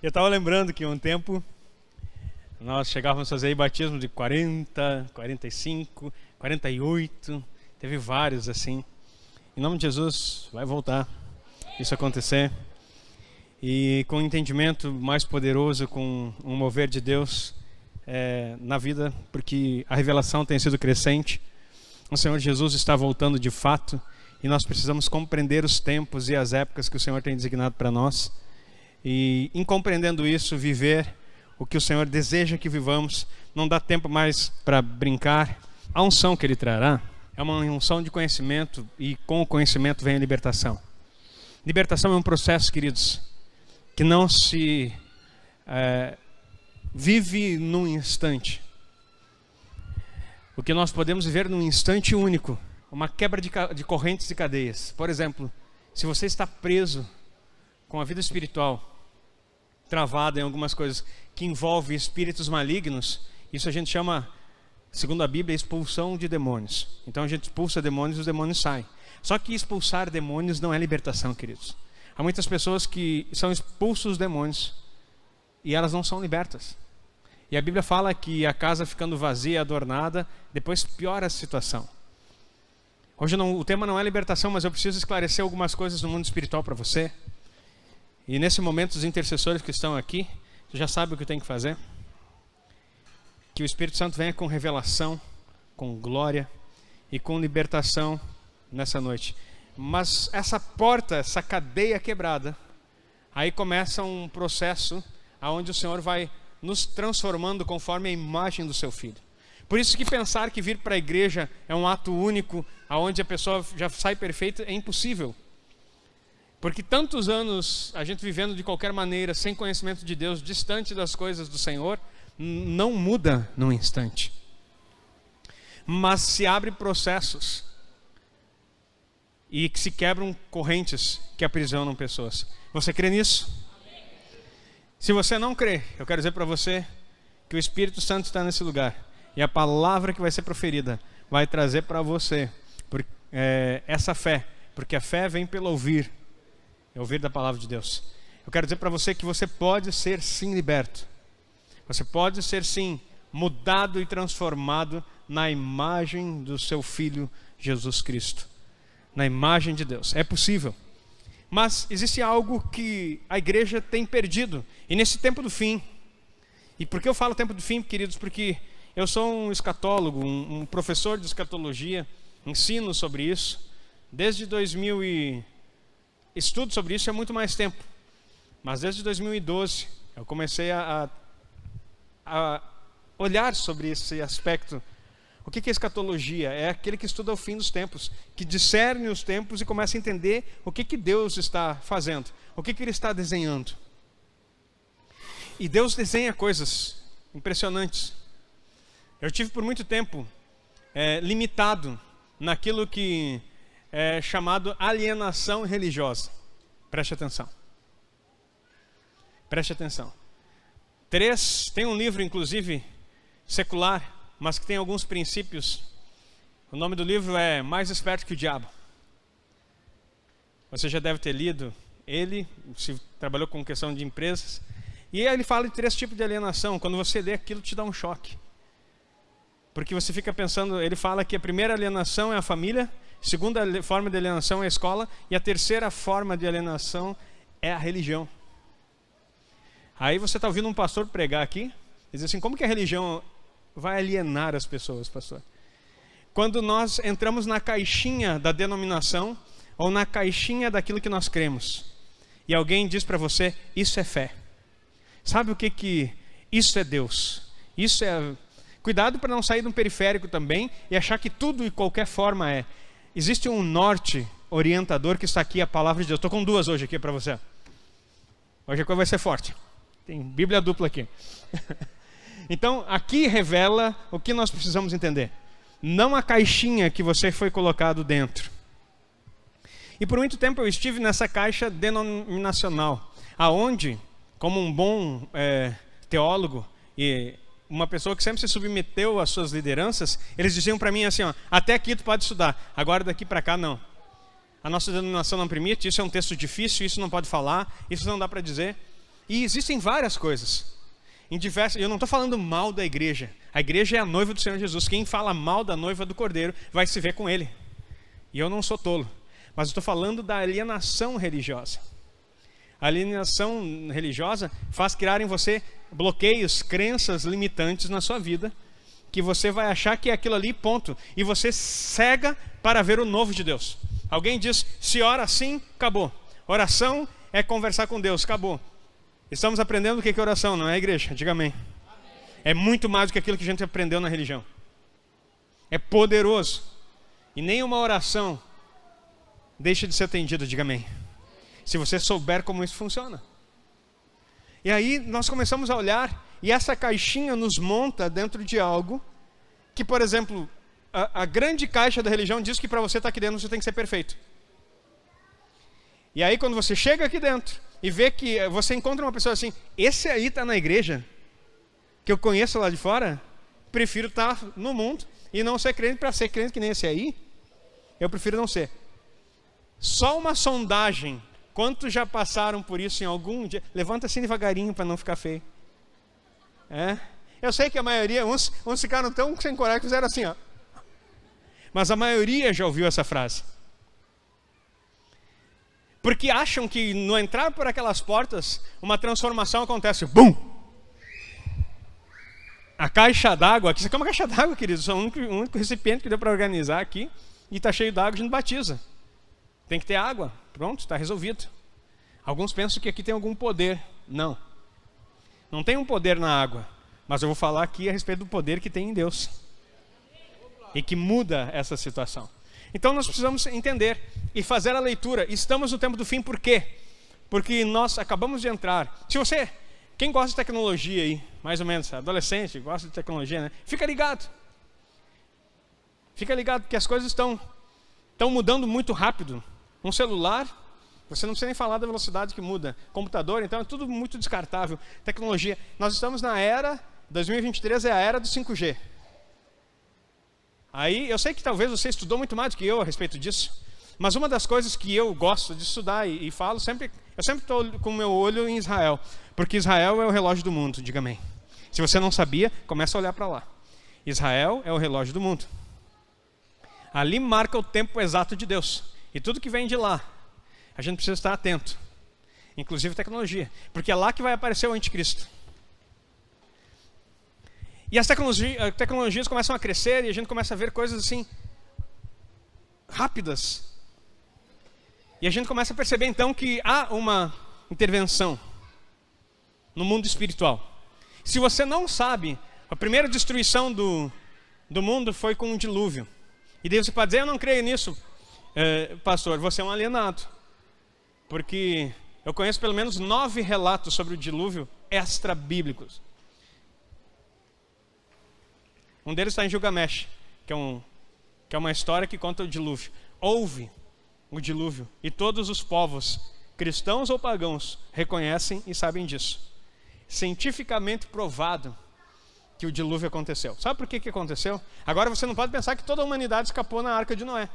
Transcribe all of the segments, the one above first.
Eu estava lembrando que um tempo nós chegávamos a fazer aí batismo de 40, 45, 48, teve vários assim. Em nome de Jesus, vai voltar isso acontecer. E com um entendimento mais poderoso, com um mover de Deus na vida, porque a revelação tem sido crescente. O Senhor Jesus está voltando de fato e nós precisamos compreender os tempos e as épocas que o Senhor tem designado para nós. E em compreendendo isso, viver o que o Senhor deseja que vivamos. Não dá tempo mais para brincar. A unção que Ele trará é uma unção de conhecimento, e com o conhecimento vem a libertação. Libertação é um processo, queridos, que não se vive num instante. O que nós podemos viver num instante único, uma quebra de correntes e cadeias. Por exemplo, se você está preso com a vida espiritual, travado em algumas coisas que envolvem espíritos malignos, isso a gente chama, segundo a Bíblia, expulsão de demônios. Então a gente expulsa demônios e os demônios saem. Só que expulsar demônios não é libertação, queridos. Há muitas pessoas que são expulsos dos demônios e elas não são libertas. E a Bíblia fala que a casa ficando vazia e adornada, depois piora a situação. Hoje o tema não é libertação, mas eu preciso esclarecer algumas coisas no mundo espiritual para você. E nesse momento, os intercessores que estão aqui, você já sabe o que tem que fazer. Que o Espírito Santo venha com revelação, com glória e com libertação nessa noite. Mas essa porta, essa cadeia quebrada, aí começa um processo onde o Senhor vai nos transformando conforme a imagem do seu Filho. Por isso que pensar que vir para a igreja é um ato único, onde a pessoa já sai perfeita, é impossível. Porque tantos anos a gente vivendo de qualquer maneira, sem conhecimento de Deus, distante das coisas do Senhor, não muda num instante. Mas se abrem processos e que se quebram correntes que aprisionam pessoas. Você crê nisso? Amém. Se você não crê, eu quero dizer para você que o Espírito Santo está nesse lugar. E a palavra que vai ser proferida vai trazer para você essa fé. Porque a fé vem pelo ouvir. É ouvir da palavra de Deus. Eu quero dizer para você que você pode ser sim liberto. Você pode ser sim mudado e transformado na imagem do seu Filho Jesus Cristo. Na imagem de Deus. É possível. Mas existe algo que a igreja tem perdido. E nesse tempo do fim. E por que eu falo tempo do fim, queridos? Porque eu sou um escatólogo, um professor de escatologia. Ensino sobre isso. Desde 2000 estudo sobre isso há muito mais tempo. Mas desde 2012 eu comecei a olhar sobre esse aspecto. O que é escatologia? É aquele que estuda o fim dos tempos, que discerne os tempos e começa a entender o que Deus está fazendo, o que Ele está desenhando. E Deus desenha coisas impressionantes. Eu tive por muito tempo limitado naquilo que é chamado alienação religiosa. Preste atenção. Preste atenção. Tem um livro, inclusive, secular, mas que tem alguns princípios. O nome do livro é Mais Esperto que o Diabo. Você já deve ter lido ele, se trabalhou com questão de empresas. E ele fala de 3 tipos de alienação. Quando você lê aquilo, te dá um choque. Porque você fica pensando, ele fala que a primeira alienação é a família, a segunda forma de alienação é a escola, e a terceira forma de alienação é a religião. Aí você está ouvindo um pastor pregar aqui, e diz assim, como que a religião vai alienar as pessoas, pastor? Quando nós entramos na caixinha da denominação, ou na caixinha daquilo que nós cremos, e alguém diz para você, isso é fé. Sabe o que isso é Deus? Isso é... Cuidado para não sair de um periférico também e achar que tudo e qualquer forma é. Existe um norte orientador que está aqui, a palavra de Deus. Estou com 2 hoje aqui para você. Hoje a coisa vai ser forte. Tem Bíblia dupla aqui. Então, aqui revela o que nós precisamos entender. Não a caixinha que você foi colocado dentro. E por muito tempo eu estive nessa caixa denominacional, aonde, como um bom teólogo e uma pessoa que sempre se submeteu às suas lideranças, eles diziam para mim assim, ó, até aqui tu pode estudar, agora daqui para cá não. A nossa denominação não permite, isso é um texto difícil, isso não pode falar, isso não dá para dizer. E existem várias coisas. Eu não estou falando mal da igreja. A igreja é a noiva do Senhor Jesus. Quem fala mal da noiva do Cordeiro vai se ver com ele. E eu não sou tolo. Mas eu estou falando da alienação religiosa. A alienação religiosa faz criar em você bloqueios, crenças limitantes na sua vida, que você vai achar que é aquilo ali, ponto. E você cega para ver o novo de Deus. Alguém diz, se ora assim, acabou. Oração é conversar com Deus, acabou. Estamos aprendendo o que é oração, não é, igreja? Diga amém. É muito mais do que aquilo que a gente aprendeu na religião. É poderoso. E nenhuma oração deixa de ser atendida, diga amém. Se você souber como isso funciona. E aí nós começamos a olhar, e essa caixinha nos monta dentro de algo que, por exemplo, a grande caixa da religião diz que para você estar aqui dentro você tem que ser perfeito. E aí quando você chega aqui dentro e vê que você encontra uma pessoa assim, esse aí está na igreja, que eu conheço lá de fora, prefiro estar no mundo e não ser crente para ser crente que nem esse aí, eu prefiro não ser. Só uma sondagem, quantos já passaram por isso em algum dia? Levanta assim devagarinho para não ficar feio. Eu sei que a maioria, uns ficaram tão sem coragem que fizeram assim, ó. Mas a maioria já ouviu essa frase. Porque acham que no entrar por aquelas portas, uma transformação acontece. Bum! A caixa d'água, aqui, isso aqui é uma caixa d'água, queridos. É o único recipiente que deu para organizar aqui. E está cheio d'água, a gente batiza. Tem que ter água. Pronto, está resolvido. Alguns pensam que aqui tem algum poder. Não. Não tem um poder na água. Mas eu vou falar aqui a respeito do poder que tem em Deus. E que muda essa situação. Então nós precisamos entender e fazer a leitura. Estamos no tempo do fim, por quê? Porque nós acabamos de entrar. Quem gosta de tecnologia aí, mais ou menos, adolescente, gosta de tecnologia, né? Fica ligado. Fica ligado, porque as coisas estão mudando muito rápido. Um celular, você não precisa nem falar da velocidade que muda. Computador, então é tudo muito descartável. Tecnologia. Nós estamos na era, 2023 é a era do 5G. Aí, eu sei que talvez você estudou muito mais do que eu a respeito disso, mas uma das coisas que eu gosto de estudar e falo, eu sempre estou com o meu olho em Israel, porque Israel é o relógio do mundo, diga amém. Se você não sabia, começa a olhar para lá. Israel é o relógio do mundo. Ali marca o tempo exato de Deus. E tudo que vem de lá, a gente precisa estar atento. Inclusive tecnologia, porque é lá que vai aparecer o anticristo. E as tecnologias começam a crescer e a gente começa a ver coisas assim, rápidas. E a gente começa a perceber então que há uma intervenção no mundo espiritual. Se você não sabe, a primeira destruição do mundo foi com um dilúvio. E daí você pode dizer, eu não creio nisso, pastor, você é um alienado. Porque eu conheço pelo menos 9 relatos sobre o dilúvio extra-bíblicos. Um deles está em Gilgamesh, que é uma história que conta o dilúvio. Houve o dilúvio e todos os povos, cristãos ou pagãos, reconhecem e sabem disso. Cientificamente provado que o dilúvio aconteceu. Sabe por que aconteceu? Agora você não pode pensar que toda a humanidade escapou na arca de Noé.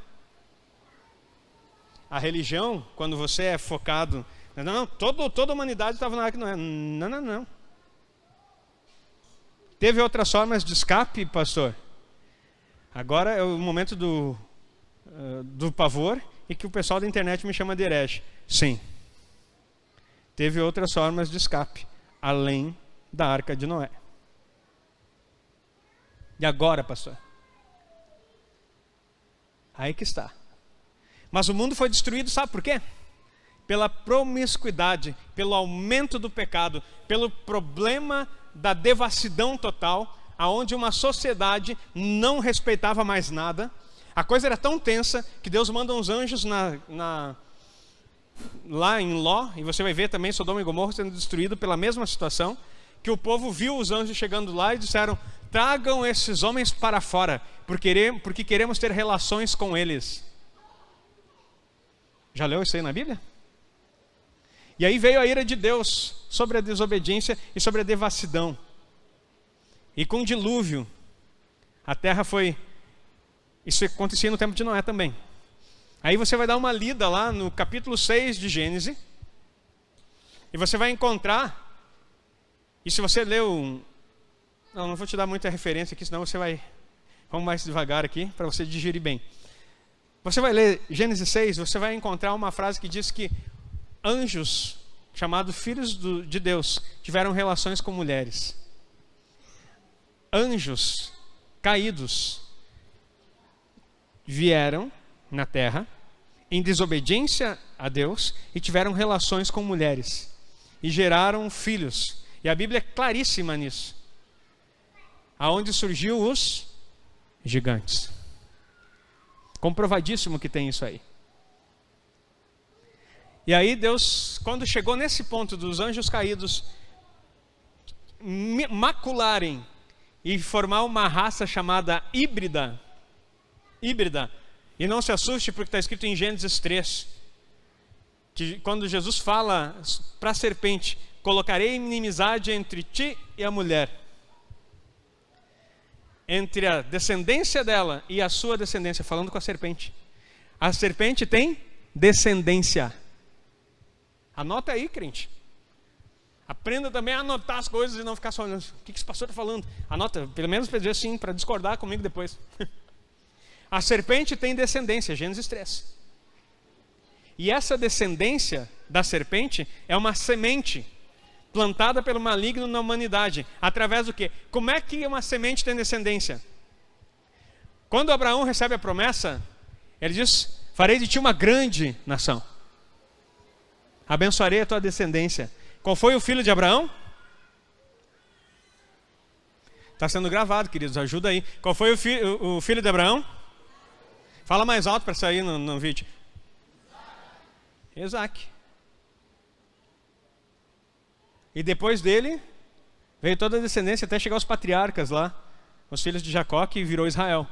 A religião, quando você é focado... Não, toda a humanidade estava na arca de Noé. Não. Teve outras formas de escape, pastor? Agora é o momento do pavor e que o pessoal da internet me chama de herege. Sim. Teve outras formas de escape, além da arca de Noé. E agora, pastor? Aí que está. Mas o mundo foi destruído, sabe por quê? Pela promiscuidade, pelo aumento do pecado, pelo problema da devassidão total, aonde uma sociedade não respeitava mais nada. A coisa era tão tensa que Deus manda uns anjos lá em Ló, e você vai ver também Sodoma e Gomorra sendo destruído pela mesma situação, que o povo viu os anjos chegando lá e disseram, tragam esses homens para fora, porque queremos ter relações com eles. Já leu isso aí na Bíblia? E aí veio a ira de Deus sobre a desobediência e sobre a devassidão. E com o dilúvio, a terra foi... Isso acontecia no tempo de Noé também. Aí você vai dar uma lida lá no capítulo 6 de Gênesis, e você vai encontrar E se você leu... Não vou te dar muita referência aqui, senão você vai... Vamos mais devagar aqui, para você digerir bem. Você vai ler Gênesis 6, você vai encontrar uma frase que diz que anjos, chamados filhos de Deus, tiveram relações com mulheres. Anjos caídos vieram na terra em desobediência a Deus e tiveram relações com mulheres e geraram filhos. E a Bíblia é claríssima nisso. Aonde surgiu os gigantes. Comprovadíssimo que tem isso aí. E aí Deus, quando chegou nesse ponto dos anjos caídos macularem e formar uma raça chamada híbrida, e não se assuste porque está escrito em Gênesis 3, que quando Jesus fala para a serpente, colocarei inimizade entre ti e a mulher, entre a descendência dela e a sua descendência, falando com a serpente. A serpente tem descendência. Anota aí, crente. Aprenda também a anotar as coisas e não ficar só olhando. O que esse pastor está falando? Anota, pelo menos para dizer assim, para discordar comigo depois. A serpente tem descendência, Gênesis 3. E essa descendência da serpente é uma semente plantada pelo maligno na humanidade. Através do quê? Como é que uma semente tem descendência? Quando Abraão recebe a promessa, ele diz: farei de ti uma grande nação. Abençoarei a tua descendência. Qual foi o filho de Abraão? Está sendo gravado, queridos, ajuda aí. Qual foi o filho de Abraão? Fala mais alto para sair no vídeo. Isaac. E depois dele, veio toda a descendência até chegar aos patriarcas lá, os filhos de Jacó, que virou Israel.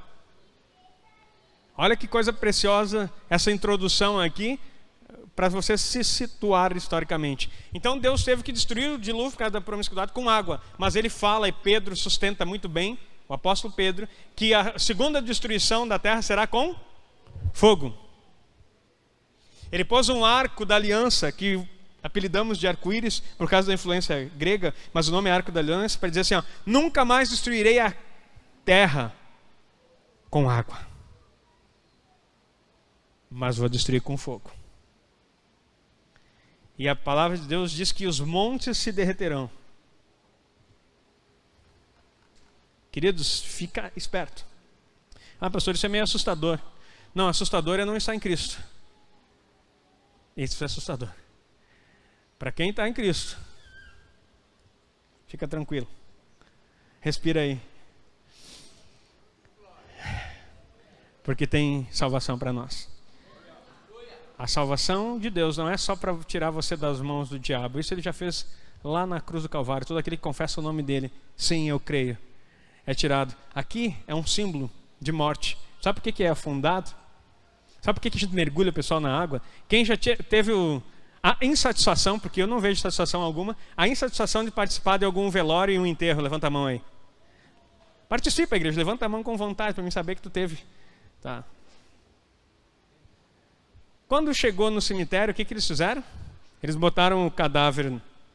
Olha que coisa preciosa essa introdução aqui, para você se situar historicamente. Então Deus teve que destruir o dilúvio por causa da promiscuidade com água. Mas ele fala, e Pedro sustenta muito bem, o apóstolo Pedro, que a segunda destruição da terra será com fogo. Ele pôs um arco da aliança, que apelidamos de arco-íris por causa da influência grega, mas o nome é arco da aliança, para dizer assim, ó, nunca mais destruirei a terra com água, mas vou destruir com fogo. E a palavra de Deus diz que os montes se derreterão. Queridos, fica esperto. Ah, pastor, isso é meio assustador. Não, assustador é não estar em Cristo. Isso é assustador. Para quem está em Cristo, fica tranquilo. Respira aí. Porque tem salvação para nós. A salvação de Deus não é só para tirar você das mãos do diabo. Isso ele já fez lá na cruz do Calvário. Todo aquele que confessa o nome dele, sim, eu creio, é tirado. Aqui é um símbolo de morte. Sabe por que é afundado? Sabe por que a gente mergulha o pessoal na água? Quem já teve a insatisfação, porque eu não vejo satisfação alguma, a insatisfação de participar de algum velório e um enterro, levanta a mão aí. Participa, igreja, levanta a mão com vontade para mim saber que tu teve. Tá. Quando chegou no cemitério, o que eles fizeram? Eles botaram o cadáver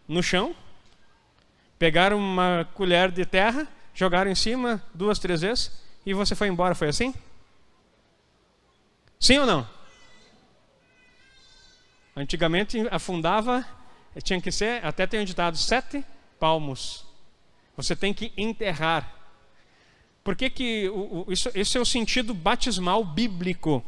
no chão, pegaram uma colher de terra, jogaram em cima 2, 3 vezes e você foi embora. Foi assim? Sim ou não? Antigamente afundava, tinha que ser, até tem um ditado, 7 palmos. Você tem que enterrar. Por que esse é o sentido batismal bíblico?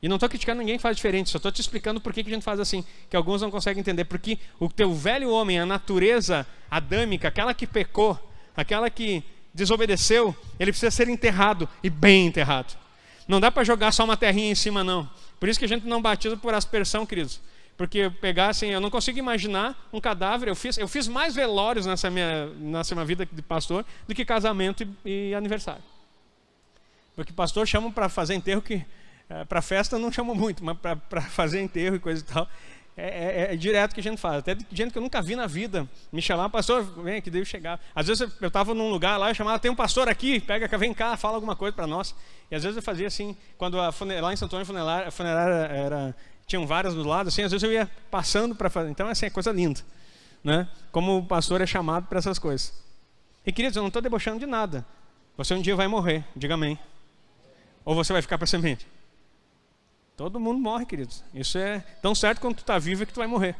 E não estou criticando ninguém que faz diferente, só estou te explicando por que a gente faz assim, que alguns não conseguem entender. Porque o teu velho homem, a natureza adâmica, aquela que pecou, aquela que desobedeceu, ele precisa ser enterrado, e bem enterrado. Não dá para jogar só uma terrinha em cima, não. Por isso que a gente não batiza por aspersão, queridos. Porque pegar assim, eu não consigo imaginar um cadáver. Eu fiz mais velórios nessa minha vida de pastor do que casamento e aniversário. Porque pastor chamam para fazer enterro que... para festa não chamam muito, mas para fazer enterro e coisa e tal, é direto que a gente faz. Até gente que eu nunca vi na vida me chamava, pastor, vem aqui, daí eu chegava. Às vezes eu estava num lugar lá e chamava, tem um pastor aqui, vem cá, fala alguma coisa para nós. E às vezes eu fazia assim, quando lá em Santo Antônio a funerária tinham várias do lado, assim, às vezes eu ia passando para fazer. Então, assim, é coisa linda. né? Como o pastor é chamado para essas coisas. E queridos, eu não estou debochando de nada. Você um dia vai morrer, diga amém. Ou você vai ficar para sempre? Todo mundo morre, queridos. Isso é tão certo quando tu está vivo é que tu vai morrer.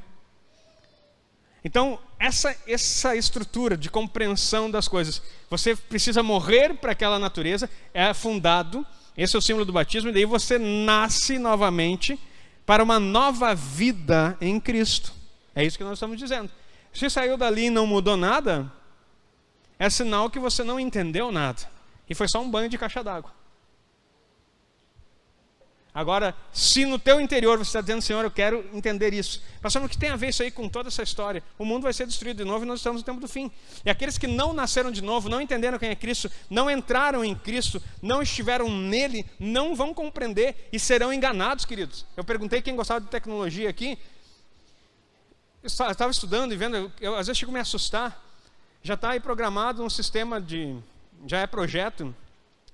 Então, essa estrutura de compreensão das coisas, você precisa morrer para aquela natureza, é fundado, esse é o símbolo do batismo, e daí você nasce novamente para uma nova vida em Cristo. É isso que nós estamos dizendo. Se saiu dali e não mudou nada, é sinal que você não entendeu nada. E foi só um banho de caixa d'água. Agora, se no teu interior você está dizendo, Senhor, eu quero entender isso. Pastor, o que tem a ver isso aí com toda essa história? O mundo vai ser destruído de novo e nós estamos no tempo do fim. E aqueles que não nasceram de novo, não entenderam quem é Cristo, não entraram em Cristo, não estiveram nele, não vão compreender e serão enganados, queridos. Eu perguntei quem gostava de tecnologia aqui. Eu estava estudando e vendo, eu às vezes chego a me assustar. Já está aí programado um sistema já é projeto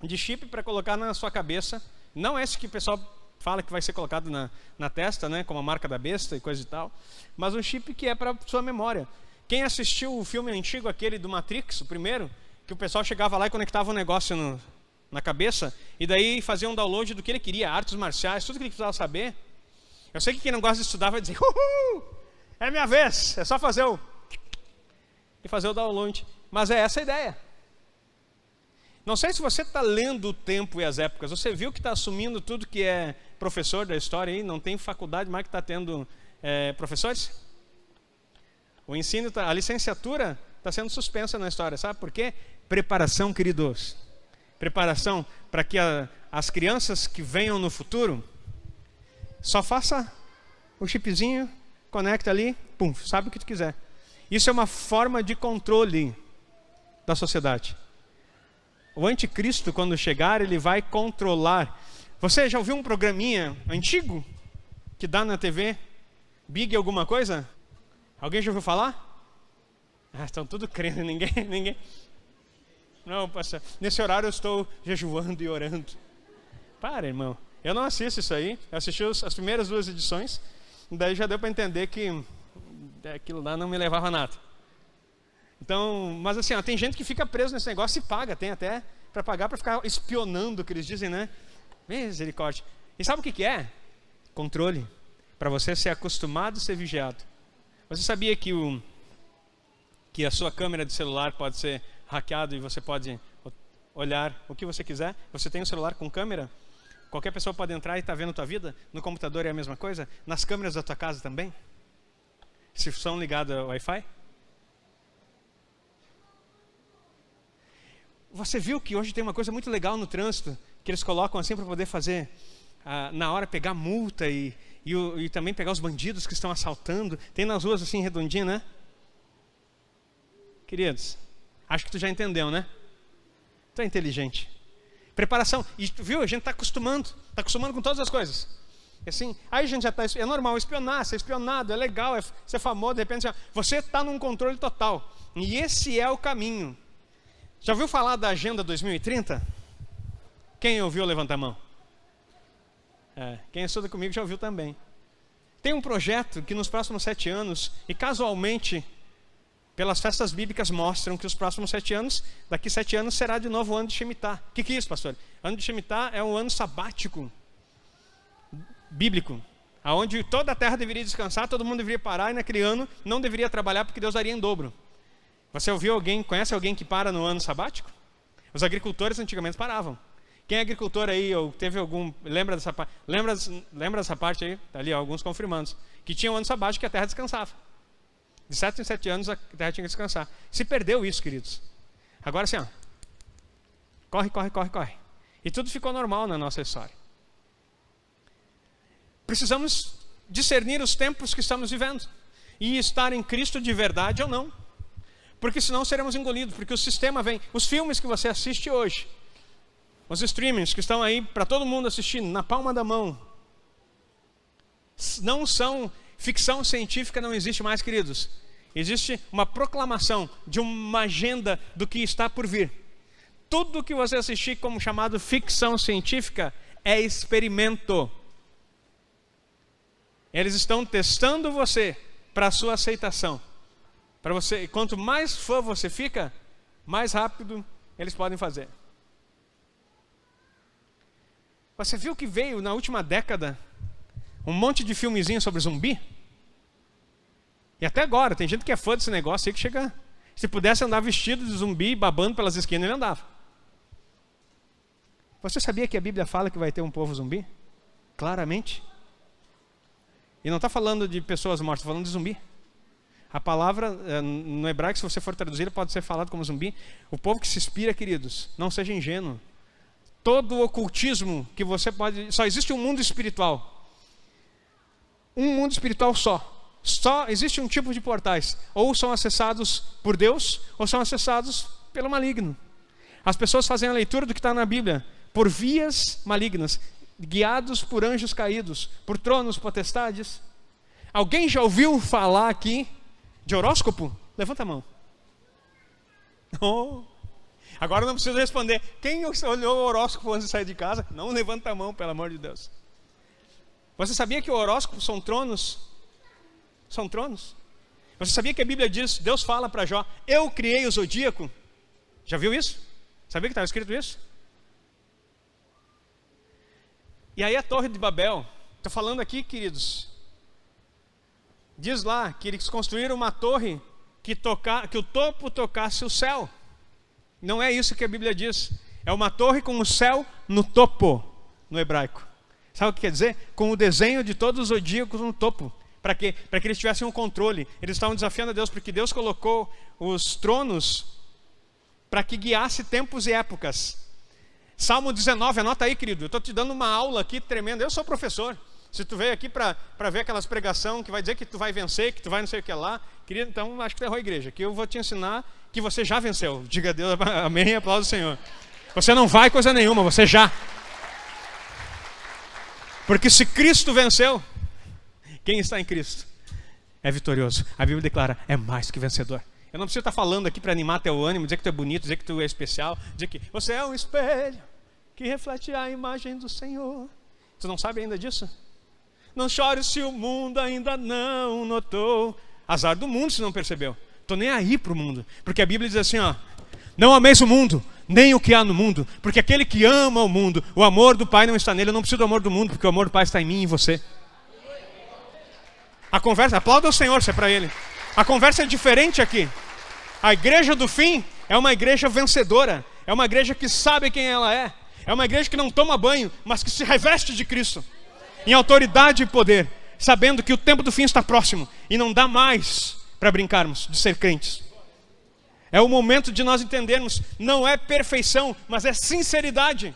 de chip para colocar na sua cabeça. Não esse que o pessoal fala que vai ser colocado na testa, né, como a marca da besta e coisa e tal, mas um chip que é para sua memória. Quem assistiu o filme antigo, aquele do Matrix, o primeiro, que o pessoal chegava lá e conectava um negócio na cabeça, e daí fazia um download do que ele queria, artes marciais, tudo que ele precisava saber. Eu sei que quem não gosta de estudar vai dizer, uhul, é minha vez, é só fazer e fazer o download. Mas é essa a ideia. Não sei se você está lendo o tempo e as épocas. Você viu que está assumindo tudo que é professor da história aí? Não tem faculdade mais que está tendo professores? O ensino, a licenciatura está sendo suspensa na história. Sabe por quê? Preparação, queridos. Preparação para que as crianças que venham no futuro, só faça o chipzinho, conecta ali, pum, sabe o que tu quiser. Isso é uma forma de controle da sociedade. O anticristo, quando chegar, ele vai controlar. Você já ouviu um programinha antigo que dá na TV? Big alguma coisa? Alguém já ouviu falar? Estão tudo crendo, ninguém. Não, pastor, nesse horário eu estou jejuando e orando. Para, irmão. Eu não assisto isso aí. Eu assisti as primeiras 2 edições. Daí já deu para entender que aquilo lá não me levava a nada. Então, mas assim, tem gente que fica preso nesse negócio e paga, tem até para pagar para ficar espionando o que eles dizem, né? Misericórdia. E sabe o que é? Controle. Para você ser acostumado a ser vigiado. Você sabia que a sua câmera de celular pode ser hackeada e você pode olhar o que você quiser? Você tem um celular com câmera? Qualquer pessoa pode entrar e estar vendo a tua vida? No computador é a mesma coisa? Nas câmeras da tua casa também? Se são ligadas ao Wi-Fi? Você viu que hoje tem uma coisa muito legal no trânsito, que eles colocam assim para poder fazer, na hora pegar multa e também pegar os bandidos que estão assaltando. Tem nas ruas assim redondinho, né? Queridos, acho que tu já entendeu, né? Tu é inteligente. Preparação. E viu, a gente está acostumando com todas as coisas. Assim, aí a gente já está, é normal espionar, ser espionado, é legal, é ser famoso, de repente você está num controle total. E esse é o caminho. Já ouviu falar da Agenda 2030? Quem ouviu, levanta a mão. Quem estuda comigo já ouviu também. Tem um projeto que nos próximos 7 anos, e casualmente, pelas festas bíblicas mostram que os próximos 7 anos, daqui 7 anos será de novo o ano de Shemitah. O que é isso, pastor? Ano de Shemitah é um ano sabático, bíblico, onde toda a terra deveria descansar, todo mundo deveria parar, e naquele ano não deveria trabalhar porque Deus daria em dobro. Você conhece alguém que para no ano sabático? Os agricultores antigamente paravam. Quem é agricultor aí, ou teve algum, lembra dessa parte aí? Tá ali, alguns confirmandos. Que tinha um ano sabático que a terra descansava. De 7 em 7 anos a terra tinha que descansar. Se perdeu isso, queridos. Agora assim, corre. E tudo ficou normal na nossa história. Precisamos discernir os tempos que estamos vivendo. E estar em Cristo de verdade ou não. Porque senão seremos engolidos, porque o sistema vem. Os filmes que você assiste hoje, os streamings que estão aí para todo mundo assistir na palma da mão, não são ficção científica, não existe mais, queridos. Existe uma proclamação de uma agenda do que está por vir. Tudo que você assistir como chamado ficção científica é experimento. Eles estão testando você para a sua aceitação. Para você, quanto mais fã você fica, mais rápido eles podem fazer. Você viu que veio na última década um monte de filmezinho sobre zumbi? E até agora, tem gente que é fã desse negócio aí que chega... Se pudesse andar vestido de zumbi, babando pelas esquinas, ele andava. Você sabia que a Bíblia fala que vai ter um povo zumbi? Claramente. E não está falando de pessoas mortas, está falando de zumbi. A palavra, no hebraico, se você for traduzir, pode ser falado como zumbi. O povo que se inspira, queridos, não seja ingênuo. Todo o ocultismo que você pode... Só existe um mundo espiritual. Um mundo espiritual só. Só existe um tipo de portais. Ou são acessados por Deus, ou são acessados pelo maligno. As pessoas fazem a leitura do que está na Bíblia por vias malignas, guiados por anjos caídos, por tronos, potestades. Alguém já ouviu falar aqui de horóscopo? Levanta a mão. Oh. Agora eu não preciso responder. Quem olhou o horóscopo antes de sair de casa? Não levanta a mão, pelo amor de Deus. Você sabia que o horóscopo são tronos? São tronos. Você sabia que a Bíblia diz, Deus fala para Jó, eu criei o zodíaco? Já viu isso? Sabia que estava escrito isso? E aí a Torre de Babel, estou falando aqui, queridos, diz lá que eles construíram uma torre que o topo tocasse o céu. Não é isso que a Bíblia diz. É uma torre com o céu no topo, no hebraico. Sabe o que quer dizer? Com o desenho de todos os zodíacos no topo. Para quê? Para que eles tivessem um controle. Eles estavam desafiando a Deus, porque Deus colocou os tronos para que guiasse tempos e épocas. Salmo 19, anota aí, querido. Eu estou te dando uma aula aqui tremenda. Eu sou professor. Se tu veio aqui para ver aquelas pregação que vai dizer que tu vai vencer, que tu vai não sei o que lá, querido, então acho que tu errou a igreja. Que eu vou te ensinar que você já venceu. Diga a Deus, amém, aplauda o Senhor. Você não vai coisa nenhuma, você já. Porque se Cristo venceu, quem está em Cristo é vitorioso. A Bíblia declara, é mais que vencedor. Eu não preciso estar falando aqui para animar teu ânimo, dizer que tu é bonito, dizer que tu é especial, dizer que você é um espelho que reflete a imagem do Senhor. Tu não sabe ainda disso? Não chore se o mundo ainda não notou. Azar do mundo se não percebeu. Estou nem aí para o mundo. Porque a Bíblia diz assim, ó, não ameis o mundo, nem o que há no mundo. Porque aquele que ama o mundo, o amor do Pai não está nele. Eu não preciso do amor do mundo, porque o amor do Pai está em mim e em você. A conversa, aplauda o Senhor se é para Ele. A conversa é diferente aqui. A igreja do fim é uma igreja vencedora. É uma igreja que sabe quem ela é. É uma igreja que não toma banho, mas que se reveste de Cristo. Em autoridade e poder. Sabendo que o tempo do fim está próximo. E não dá mais para brincarmos de ser crentes. É o momento de nós entendermos. Não é perfeição, mas é sinceridade.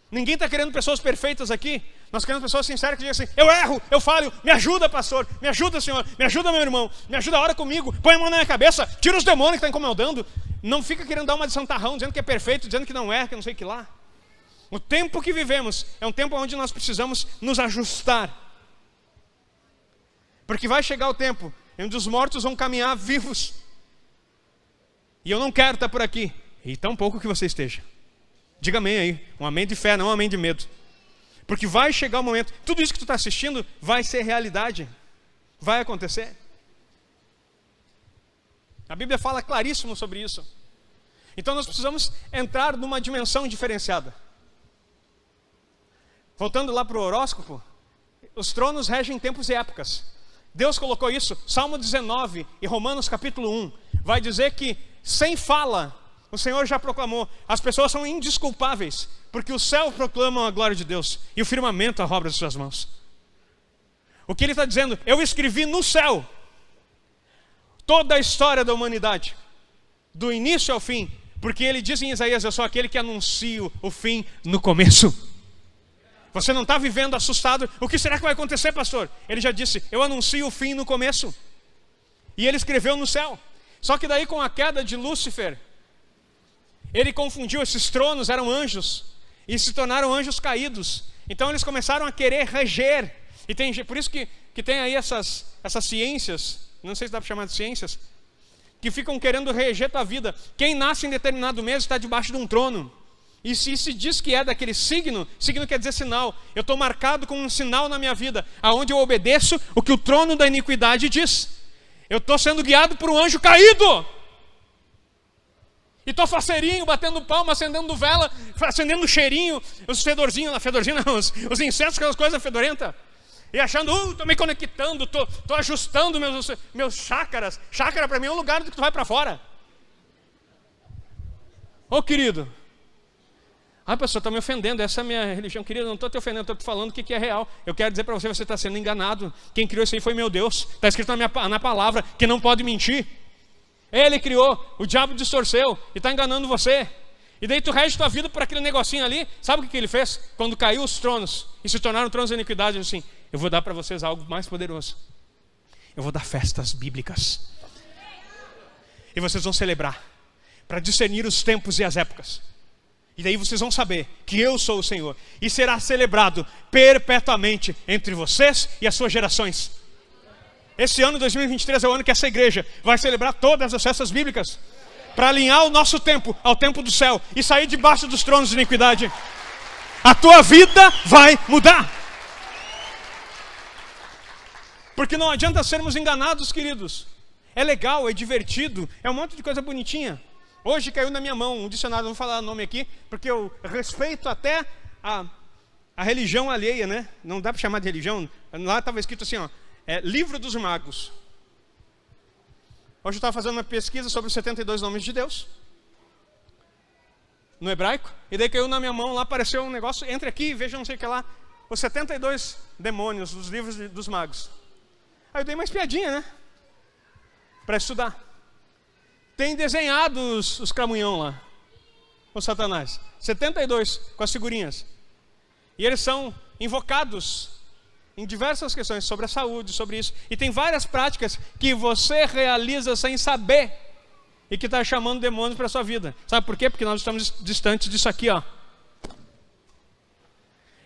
Ninguém está querendo pessoas perfeitas aqui. Nós queremos pessoas sinceras que digam assim, eu erro, eu falho, me ajuda pastor, me ajuda Senhor, me ajuda meu irmão, me ajuda, ora comigo, põe a mão na minha cabeça, tira os demônios que estão incomodando. Não fica querendo dar uma de santarrão, dizendo que é perfeito, dizendo que não é, que não sei o que lá. O tempo que vivemos é um tempo onde nós precisamos nos ajustar. Porque vai chegar o tempo onde os mortos vão caminhar vivos. E eu não quero estar por aqui, e tão pouco que você esteja. Diga amém aí, um amém de fé, não um amém de medo. Porque vai chegar o momento, tudo isso que tu está assistindo vai ser realidade. Vai acontecer. A Bíblia fala claríssimo sobre isso. Então nós precisamos entrar numa dimensão diferenciada. Voltando lá para o horóscopo, os tronos regem tempos e épocas. Deus colocou isso, Salmo 19 e Romanos capítulo 1, vai dizer que sem fala, o Senhor já proclamou, as pessoas são indesculpáveis, porque o céu proclama a glória de Deus, e o firmamento a obra de suas mãos. O que ele está dizendo? Eu escrevi no céu, toda a história da humanidade, do início ao fim, porque ele diz em Isaías, eu sou aquele que anuncio o fim no começo. Você não está vivendo assustado, o que será que vai acontecer, pastor? Ele já disse, eu anuncio o fim no começo. E ele escreveu no céu. Só que daí com a queda de Lúcifer, ele confundiu, esses tronos eram anjos, e se tornaram anjos caídos. Então eles começaram a querer reger. E tem, por isso que tem aí essas ciências, não sei se dá para chamar de ciências, que ficam querendo reger tua vida. Quem nasce em determinado mês está debaixo de um trono. E se diz que é daquele signo, signo quer dizer sinal. Eu estou marcado com um sinal na minha vida, aonde eu obedeço o que o trono da iniquidade diz. Eu estou sendo guiado por um anjo caído. E estou faceirinho, batendo palma, acendendo vela, acendendo cheirinho, os fedorzinhos, não, os insetos, aquelas coisas fedorentas. E achando, estou me conectando, estou ajustando meus chácaras. Chácara para mim é um lugar que tu vai para fora. Ô querido, a pessoa está me ofendendo, essa é a minha religião. Querido, não estou te ofendendo, estou te falando o que é real. Eu quero dizer para você, você está sendo enganado. Quem criou isso aí foi meu Deus. Está escrito na palavra que não pode mentir. Ele criou, o diabo distorceu e está enganando você. E daí tu rege tua vida por aquele negocinho ali. Sabe o que ele fez? Quando caiu os tronos e se tornaram tronos de iniquidade, assim, eu vou dar para vocês algo mais poderoso. Eu vou dar festas bíblicas. E vocês vão celebrar para discernir os tempos e as épocas. E daí vocês vão saber que eu sou o Senhor. E será celebrado perpetuamente entre vocês e as suas gerações. Esse ano 2023 é o ano que essa igreja vai celebrar todas as festas bíblicas. Para alinhar o nosso tempo ao tempo do céu. E sair debaixo dos tronos de iniquidade. A tua vida vai mudar. Porque não adianta sermos enganados, queridos. É legal, é divertido, é um monte de coisa bonitinha. Hoje caiu na minha mão um dicionário, não vou falar o nome aqui, porque eu respeito até a religião alheia, né? Não dá para chamar de religião. Lá estava escrito assim, ó, Livro dos Magos. Hoje eu estava fazendo uma pesquisa sobre os 72 nomes de Deus, no hebraico, e daí caiu na minha mão, lá apareceu um negócio, entre aqui e veja não sei o que lá, os 72 demônios dos livros dos magos. Aí eu dei uma espiadinha, né? Para estudar. Tem desenhados os cramunhão lá, os satanás. 72 com as figurinhas. E eles são invocados em diversas questões sobre a saúde, sobre isso. E tem várias práticas que você realiza sem saber e que está chamando demônios para a sua vida. Sabe por quê? Porque nós estamos distantes disso aqui, ó.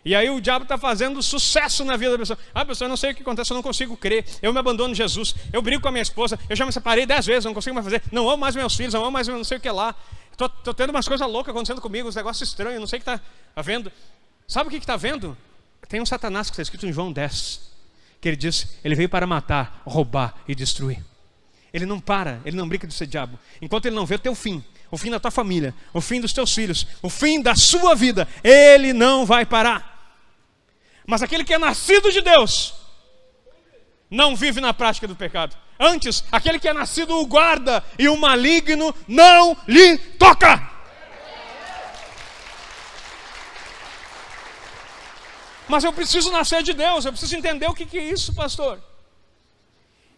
E aí o diabo está fazendo sucesso na vida da pessoa. Pessoa, eu não sei o que acontece, eu não consigo crer. Eu me abandono em Jesus, eu brigo com a minha esposa, eu já me separei 10 vezes, não consigo mais fazer. Não amo mais meus filhos, não amo mais não sei o que lá. Estou tendo umas coisas loucas acontecendo comigo, uns negócios estranhos, não sei o que está vendo. Sabe o que está vendo? Tem um Satanás que está escrito em João 10, que ele diz, ele veio para matar, roubar e destruir. Ele não para, ele não brinca de ser diabo. Enquanto ele não vê o teu fim, o fim da tua família, o fim dos teus filhos, o fim da sua vida, ele não vai parar. Mas aquele que é nascido de Deus não vive na prática do pecado. Antes, aquele que é nascido o guarda e o maligno não lhe toca. Mas eu preciso nascer de Deus, eu preciso entender o que é isso, pastor.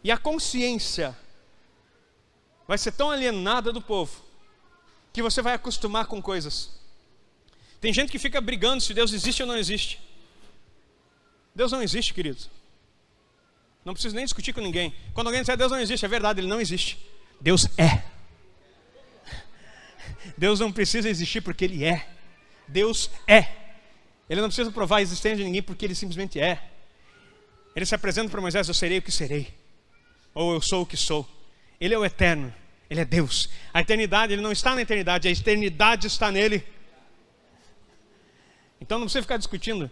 E a consciência vai ser tão alienada do povo que você vai acostumar com coisas. Tem gente que fica brigando se Deus existe ou não existe. Deus não existe, querido. Não preciso nem discutir com ninguém. Quando alguém disser Deus não existe, é verdade, ele não existe. Deus é. Deus não precisa existir porque ele é. Deus é. Ele não precisa provar a existência de ninguém porque ele simplesmente é. Ele se apresenta para Moisés, eu serei o que serei. Ou eu sou o que sou. Ele é o eterno, ele é Deus. A eternidade, ele não está na eternidade, a eternidade está nele. Então não precisa ficar discutindo.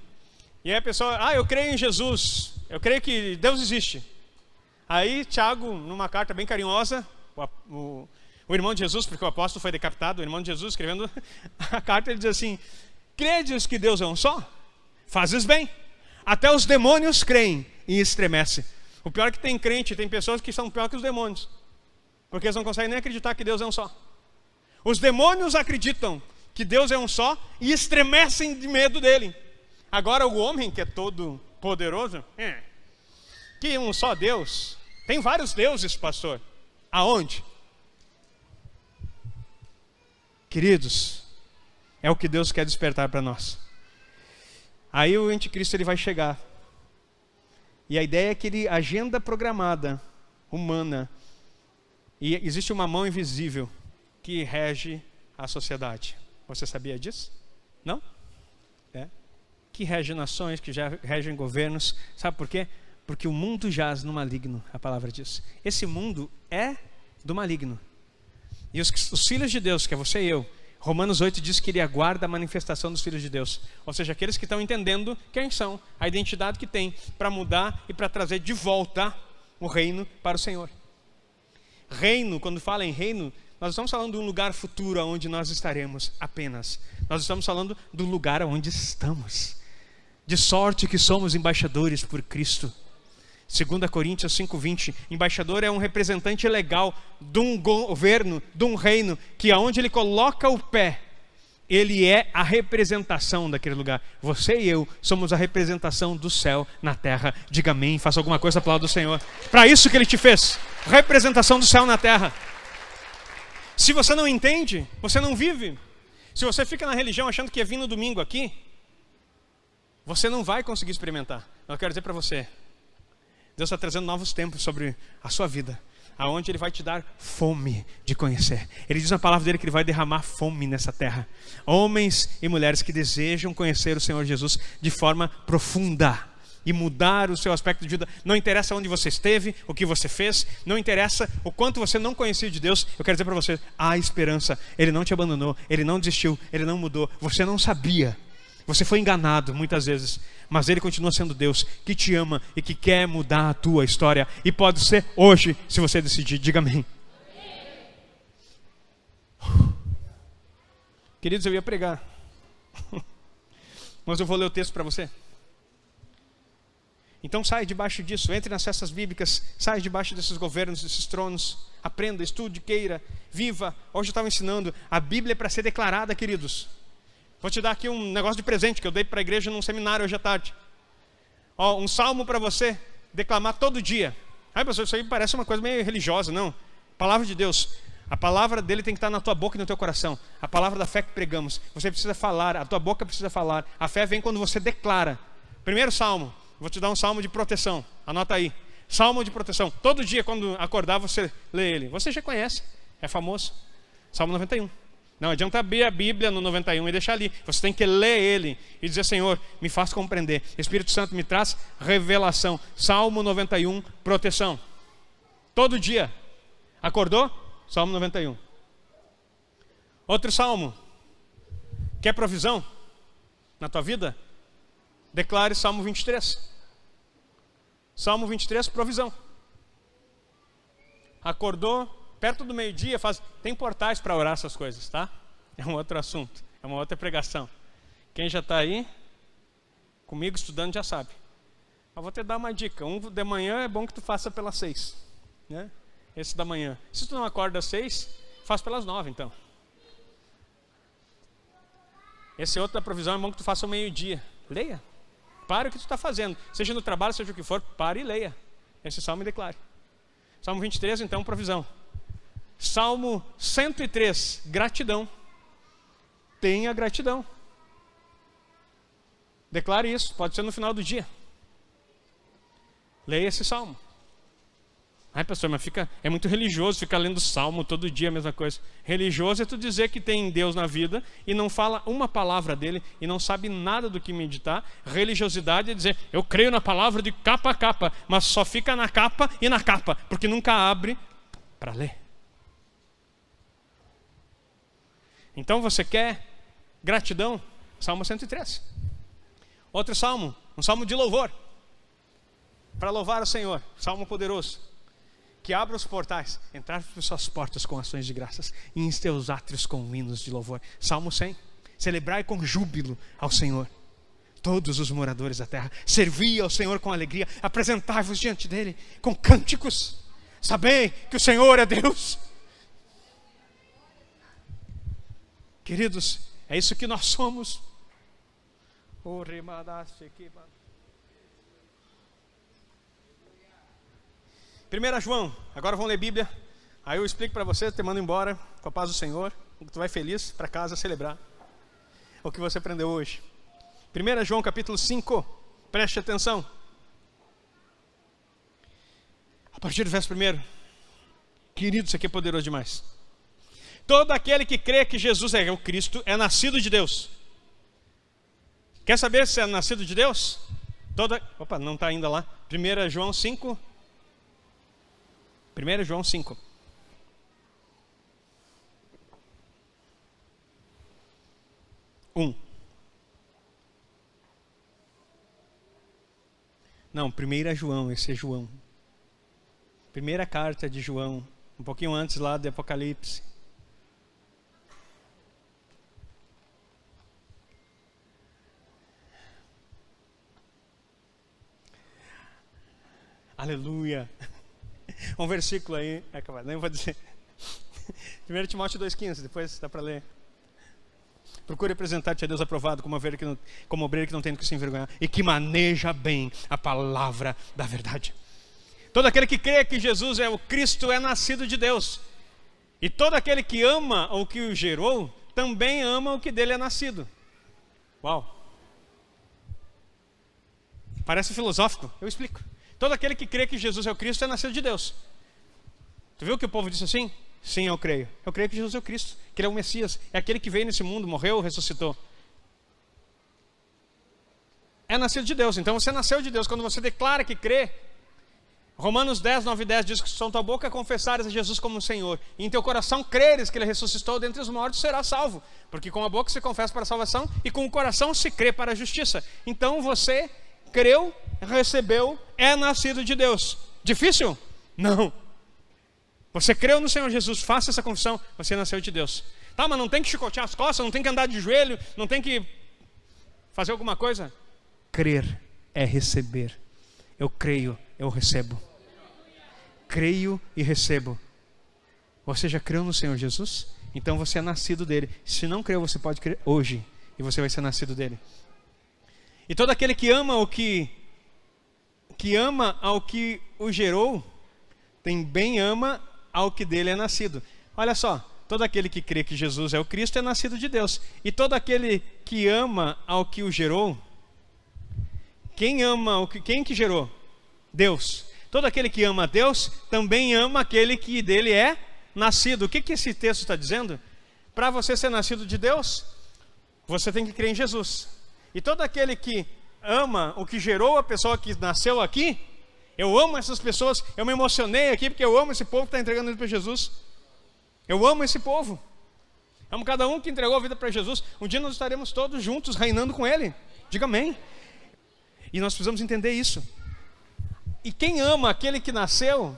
E aí a pessoa, eu creio em Jesus, eu creio que Deus existe. Aí Tiago, numa carta bem carinhosa, o irmão de Jesus, porque o apóstolo foi decapitado, o irmão de Jesus escrevendo a carta, ele diz assim, credes que Deus é um só? Fazes bem. Até os demônios creem e estremecem. O pior é que tem crente, tem pessoas que são pior que os demônios. Porque eles não conseguem nem acreditar que Deus é um só. Os demônios acreditam que Deus é um só e estremecem de medo dele. Agora o homem que é todo poderoso, que um só Deus. Tem vários deuses, pastor. Aonde? Queridos, é o que Deus quer despertar para nós. Aí o anticristo ele vai chegar. E a ideia é que ele agenda programada, humana. E existe uma mão invisível que rege a sociedade. Você sabia disso? Não? Que rege nações, que já regem governos. Sabe por quê? Porque o mundo jaz no maligno, a palavra diz. Esse mundo é do maligno. E os filhos de Deus, que é você e eu, Romanos 8 diz que ele aguarda a manifestação dos filhos de Deus. Ou seja, aqueles que estão entendendo quem são, a identidade que tem para mudar e para trazer de volta o reino para o Senhor. Reino, quando fala em reino, nós estamos falando de um lugar futuro onde nós estaremos apenas. Nós estamos falando do lugar onde estamos. De sorte que somos embaixadores por Cristo. 2 Coríntios 5:20, embaixador é um representante legal de um governo, de um reino, que aonde ele coloca o pé, ele é a representação daquele lugar. Você e eu somos a representação do céu na terra. Diga amém, faça alguma coisa, aplauda o Senhor. Para isso que ele te fez, representação do céu na terra. Se você não entende, você não vive. Se você fica na religião achando que é vir no domingo aqui, você não vai conseguir experimentar. Eu quero dizer para você, Deus está trazendo novos tempos sobre a sua vida, aonde Ele vai te dar fome de conhecer. Ele diz na palavra dele que Ele vai derramar fome nessa terra. Homens e mulheres que desejam conhecer o Senhor Jesus de forma profunda e mudar o seu aspecto de vida. Não interessa onde você esteve, o que você fez, não interessa o quanto você não conhecia de Deus. Eu quero dizer para você, há esperança. Ele não te abandonou, Ele não desistiu, Ele não mudou. Você não sabia, você foi enganado muitas vezes, mas Ele continua sendo Deus que te ama e que quer mudar a tua história. E pode ser hoje, se você decidir. Diga amém. Queridos, eu ia pregar, mas eu vou ler o texto para você. Então sai debaixo disso, entre nas festas bíblicas, sai debaixo desses governos, desses tronos, aprenda, estude, queira, viva. Hoje eu estava ensinando, a Bíblia é para ser declarada, queridos. Vou te dar aqui um negócio de presente que eu dei para a igreja num seminário hoje à tarde. Ó, um salmo para você declamar todo dia. Ai, pastor, isso aí parece uma coisa meio religiosa. Não, palavra de Deus. A palavra dele tem que estar na tua boca e no teu coração. A palavra da fé que pregamos. Você precisa falar, a tua boca precisa falar. A fé vem quando você declara. Primeiro salmo. Vou te dar um salmo de proteção. Anota aí. Salmo de proteção. Todo dia quando acordar você lê ele. Você já conhece. É famoso. Salmo 91. Não adianta abrir a Bíblia no 91 e deixar ali. Você tem que ler ele e dizer, Senhor, me faz compreender. Espírito Santo me traz revelação. Salmo 91, proteção. Todo dia. Acordou? Salmo 91. Outro salmo. Quer provisão na tua vida? Declare Salmo 23. Salmo 23, provisão. Acordou, perto do meio-dia, tem portais para orar essas coisas, tá? É um outro assunto, é uma outra pregação. Quem já está aí, comigo estudando já sabe. Mas vou te dar uma dica, um de manhã é bom que tu faça pelas 6, né? Esse da manhã. Se tu não acorda às 6, faz pelas 9 então. Esse outro da provisão é bom que tu faça ao meio-dia. Leia. Pare o que tu está fazendo, seja no trabalho, seja o que for, pare e leia esse salmo e declare. Salmo 23, então, provisão. Salmo 103, gratidão. Tenha gratidão. Declare isso, pode ser no final do dia. Leia esse salmo. Ai, pastor, mas é muito religioso ficar lendo salmo todo dia, a mesma coisa. Religioso é tu dizer que tem Deus na vida e não fala uma palavra dele e não sabe nada do que meditar. Religiosidade é dizer, eu creio na palavra de capa a capa, mas só fica na capa e na capa, porque nunca abre para ler. Então você quer gratidão? Salmo 103. Outro salmo, um salmo de louvor. Para louvar o Senhor, salmo poderoso. Que abra os portais, entrar por suas portas com ações de graças e em teus átrios com hinos de louvor. Salmo 100. Celebrai com júbilo ao Senhor, todos os moradores da terra. Servi ao Senhor com alegria. Apresentai-vos diante dele com cânticos. Sabei que o Senhor é Deus. Queridos, é isso que nós somos. 1 João, agora vamos ler Bíblia. Aí eu explico para você, te mando embora com a paz do Senhor. Tu vai feliz para casa celebrar o que você aprendeu hoje. 1 João capítulo 5, preste atenção. A partir do verso 1. Querido, isso aqui é poderoso demais. Todo aquele que crê que Jesus é o Cristo é nascido de Deus. Quer saber se é nascido de Deus? Opa, não está ainda lá. 1 João 5. 1 João 5. Não, 1 João, esse é João. Primeira carta de João, Um pouquinho antes lá de Apocalipse. Aleluia. Um versículo aí, nem vou dizer. 1 Timóteo 2,15, depois dá para ler. Procure apresentar-te a Deus aprovado como obreiro que não tem do que se envergonhar e que maneja bem a palavra da verdade. Todo aquele que crê que Jesus é o Cristo é nascido de Deus. E todo aquele que ama o que o gerou, também ama o que dele é nascido. Uau! Parece filosófico, eu explico. Todo aquele que crê que Jesus é o Cristo é nascido de Deus. Tu viu que o povo disse assim? Sim, eu creio. Eu creio que Jesus é o Cristo, que Ele é o Messias. É aquele que veio nesse mundo, morreu, ressuscitou. É nascido de Deus. Então você nasceu de Deus. Quando você declara que crê, Romanos 10, 9 e 10 diz que se com tua boca confessares a Jesus como Senhor e em teu coração creres que Ele ressuscitou dentre os mortos, serás salvo. Porque com a boca se confessa para a salvação e com o coração se crê para a justiça. Então você creu, recebeu, é nascido de Deus. Difícil? Não. Você creu no Senhor Jesus, faça essa confissão, você nasceu de Deus. Tá, mas não tem que chicotear as costas, não tem que andar de joelho, não tem que fazer alguma coisa? Crer é receber. Eu creio, eu recebo. Creio e recebo. Você já creu no Senhor Jesus? Então você é nascido dele. Se não creu, você pode crer hoje e você vai ser nascido dele. E todo aquele que ama ao que o gerou, também ama ao que dele é nascido. Olha só, todo aquele que crê que Jesus é o Cristo é nascido de Deus. E todo aquele que ama ao que o gerou, quem que gerou? Deus. Todo aquele que ama a Deus também ama aquele que dele é nascido. O que esse texto está dizendo? Para você ser nascido de Deus, você tem que crer em Jesus. E todo aquele que ama o que gerou a pessoa que nasceu aqui, eu amo essas pessoas, eu me emocionei aqui porque eu amo esse povo que está entregando ele para Jesus. Eu amo esse povo. Amo cada um que entregou a vida para Jesus. Um dia nós estaremos todos juntos reinando com Ele. Diga amém. E nós precisamos entender isso. E quem ama aquele que nasceu,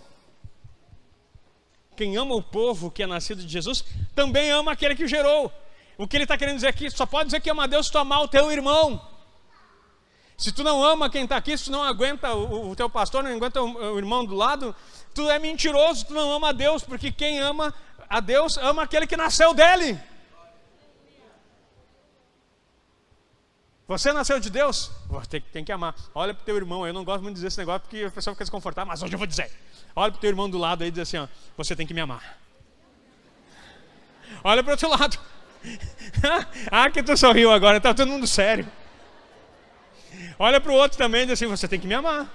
quem ama o povo que é nascido de Jesus, também ama aquele que o gerou. O que ele está querendo dizer aqui, só pode dizer que ama a Deus se tu amar o teu irmão. Se tu não ama quem está aqui, se tu não aguenta o teu pastor, não aguenta o irmão do lado, tu é mentiroso, tu não ama a Deus, porque quem ama a Deus ama aquele que nasceu dele. Você nasceu de Deus? Tem que amar. Olha para o teu irmão, eu não gosto muito de dizer esse negócio porque a pessoa fica desconfortável, mas hoje eu vou dizer. Olha para o teu irmão do lado aí e diz assim, ó, você tem que me amar. Olha para o outro lado. Ah, que tu sorriu agora, está todo mundo sério. Olha para o outro também e diz assim, você tem que me amar.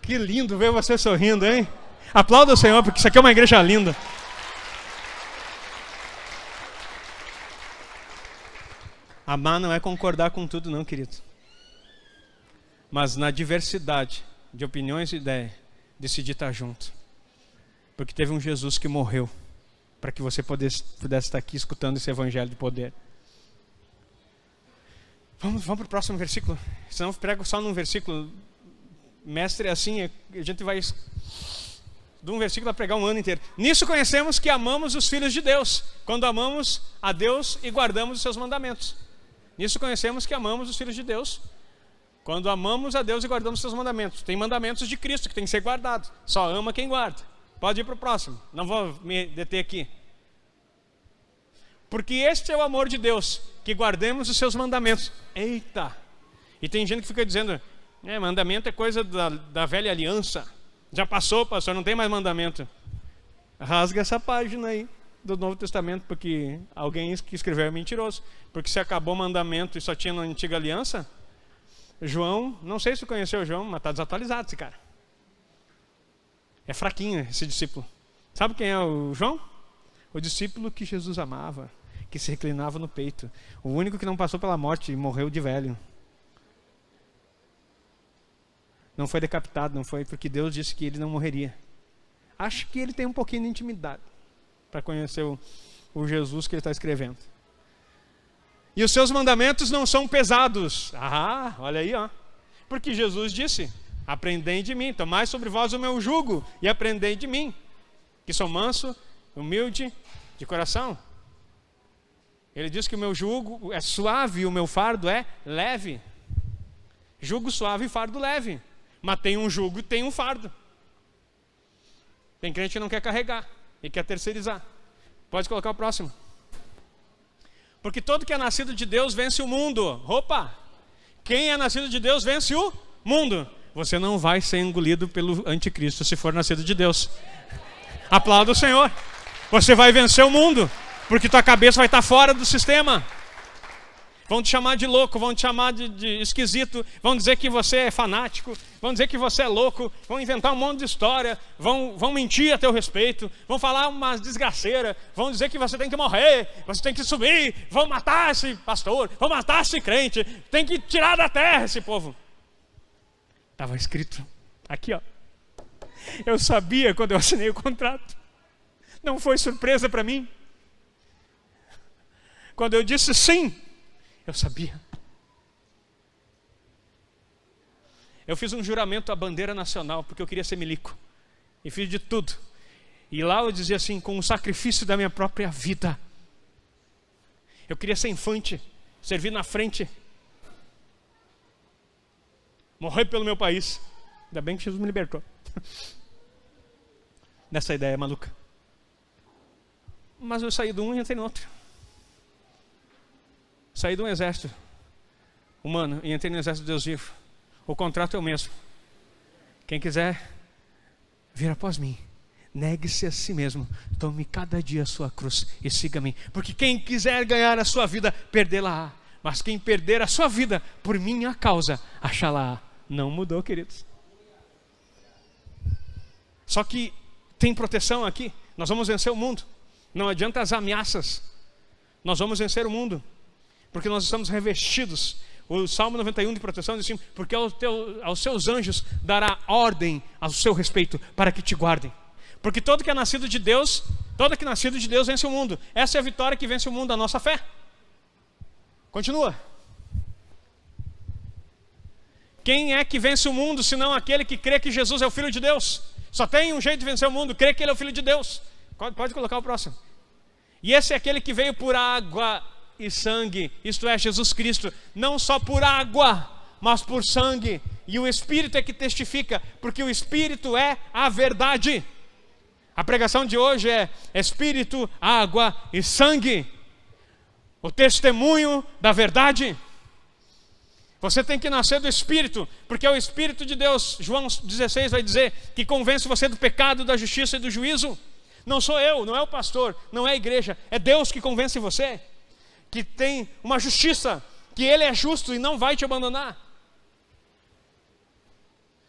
Que lindo ver você sorrindo, hein? Aplauda o Senhor, porque isso aqui é uma igreja linda. Amar não é concordar com tudo não, querido. Mas na diversidade de opiniões e ideias, decidir estar junto. Porque teve um Jesus que morreu para que você pudesse estar aqui escutando esse evangelho de poder. Vamos para o próximo versículo. Senão eu prego só num versículo. Mestre, assim, a gente vai de um versículo a pregar um ano inteiro. Nisso conhecemos que amamos os filhos de Deus, quando amamos a Deus e guardamos os seus mandamentos. Nisso conhecemos que amamos os filhos de Deus, quando amamos a Deus e guardamos os seus mandamentos. Tem mandamentos de Cristo que tem que ser guardados. Só ama quem guarda. Pode ir para o próximo. Não vou me deter aqui. Porque este é o amor de Deus, que guardemos os seus mandamentos. Eita! E tem gente que fica dizendo, mandamento é coisa da velha aliança. Já passou, pastor, não tem mais mandamento. Rasga essa página aí do Novo Testamento, porque alguém que escreveu é mentiroso. Porque se acabou o mandamento e só tinha na antiga aliança, João, não sei se tu conheceu o João, mas está desatualizado esse cara. É fraquinho esse discípulo. Sabe quem é o João? O discípulo que Jesus amava, que se reclinava no peito. O único que não passou pela morte e morreu de velho. Não foi decapitado, não foi porque Deus disse que ele não morreria. Acho que ele tem um pouquinho de intimidade para conhecer o Jesus que ele está escrevendo. E os seus mandamentos não são pesados. Ah, olha aí, ó. Porque Jesus disse, Aprendei de mim, tomai sobre vós o meu jugo e aprendei de mim, que sou manso, humilde de coração. Ele diz que o meu jugo é suave e o meu fardo é leve. Jugo suave e fardo leve. Mas tem um jugo e tem um fardo. Tem crente que não quer carregar e quer terceirizar. Pode colocar o próximo. Porque todo que é nascido de Deus vence o mundo. Opa! Quem é nascido de Deus vence o mundo. Você não vai ser engolido pelo anticristo se for nascido de Deus. Aplauda o Senhor. Você vai vencer o mundo, porque tua cabeça vai estar fora do sistema. Vão te chamar de louco, vão te chamar de esquisito, vão dizer que você é fanático, vão dizer que você é louco, vão inventar um monte de história, vão mentir a teu respeito, vão falar umas desgraceiras, vão dizer que você tem que morrer, você tem que subir, vão matar esse pastor, vão matar esse crente, tem que tirar da terra esse povo. Estava escrito aqui, ó. Eu sabia quando eu assinei o contrato. Não foi surpresa para mim. Quando eu disse sim, eu sabia. Eu fiz um juramento à bandeira nacional, porque eu queria ser milico. E fiz de tudo. E lá eu dizia assim, com o sacrifício da minha própria vida. Eu queria ser infante, servir na frente. Morrer pelo meu país. Ainda bem que Jesus me libertou dessa ideia maluca. Mas eu saí de um e entrei no outro. Saí de um exército humano e entrei no exército de Deus vivo. O contrato é o mesmo. Quem quiser vir após mim, negue-se a si mesmo, tome cada dia a sua cruz e siga-me. Porque quem quiser ganhar a sua vida, perdê-la-á. Mas quem perder a sua vida por minha causa, achá-la-á. Não mudou, queridos. Só que tem proteção aqui. Nós vamos vencer o mundo. Não adianta as ameaças. Nós vamos vencer o mundo. Porque nós estamos revestidos. O Salmo 91 de proteção diz assim: porque aos seus anjos dará ordem ao seu respeito para que te guardem. Porque todo que é nascido de Deus, todo que é nascido de Deus vence o mundo. Essa é a vitória que vence o mundo, a nossa fé. Continua. Quem é que vence o mundo, senão aquele que crê que Jesus é o Filho de Deus? Só tem um jeito de vencer o mundo, crer que Ele é o Filho de Deus. Pode colocar o próximo. E esse é aquele que veio por água e sangue, isto é, Jesus Cristo, não só por água, mas por sangue. E o Espírito é que testifica, porque o Espírito é a verdade. A pregação de hoje é Espírito, água e sangue. O testemunho da verdade. Você tem que nascer do Espírito, porque é o Espírito de Deus. João 16 vai dizer que convence você do pecado, da justiça e do juízo. Não sou eu, não é o pastor, não é a igreja, é Deus que convence você. Que tem uma justiça, que Ele é justo e não vai te abandonar.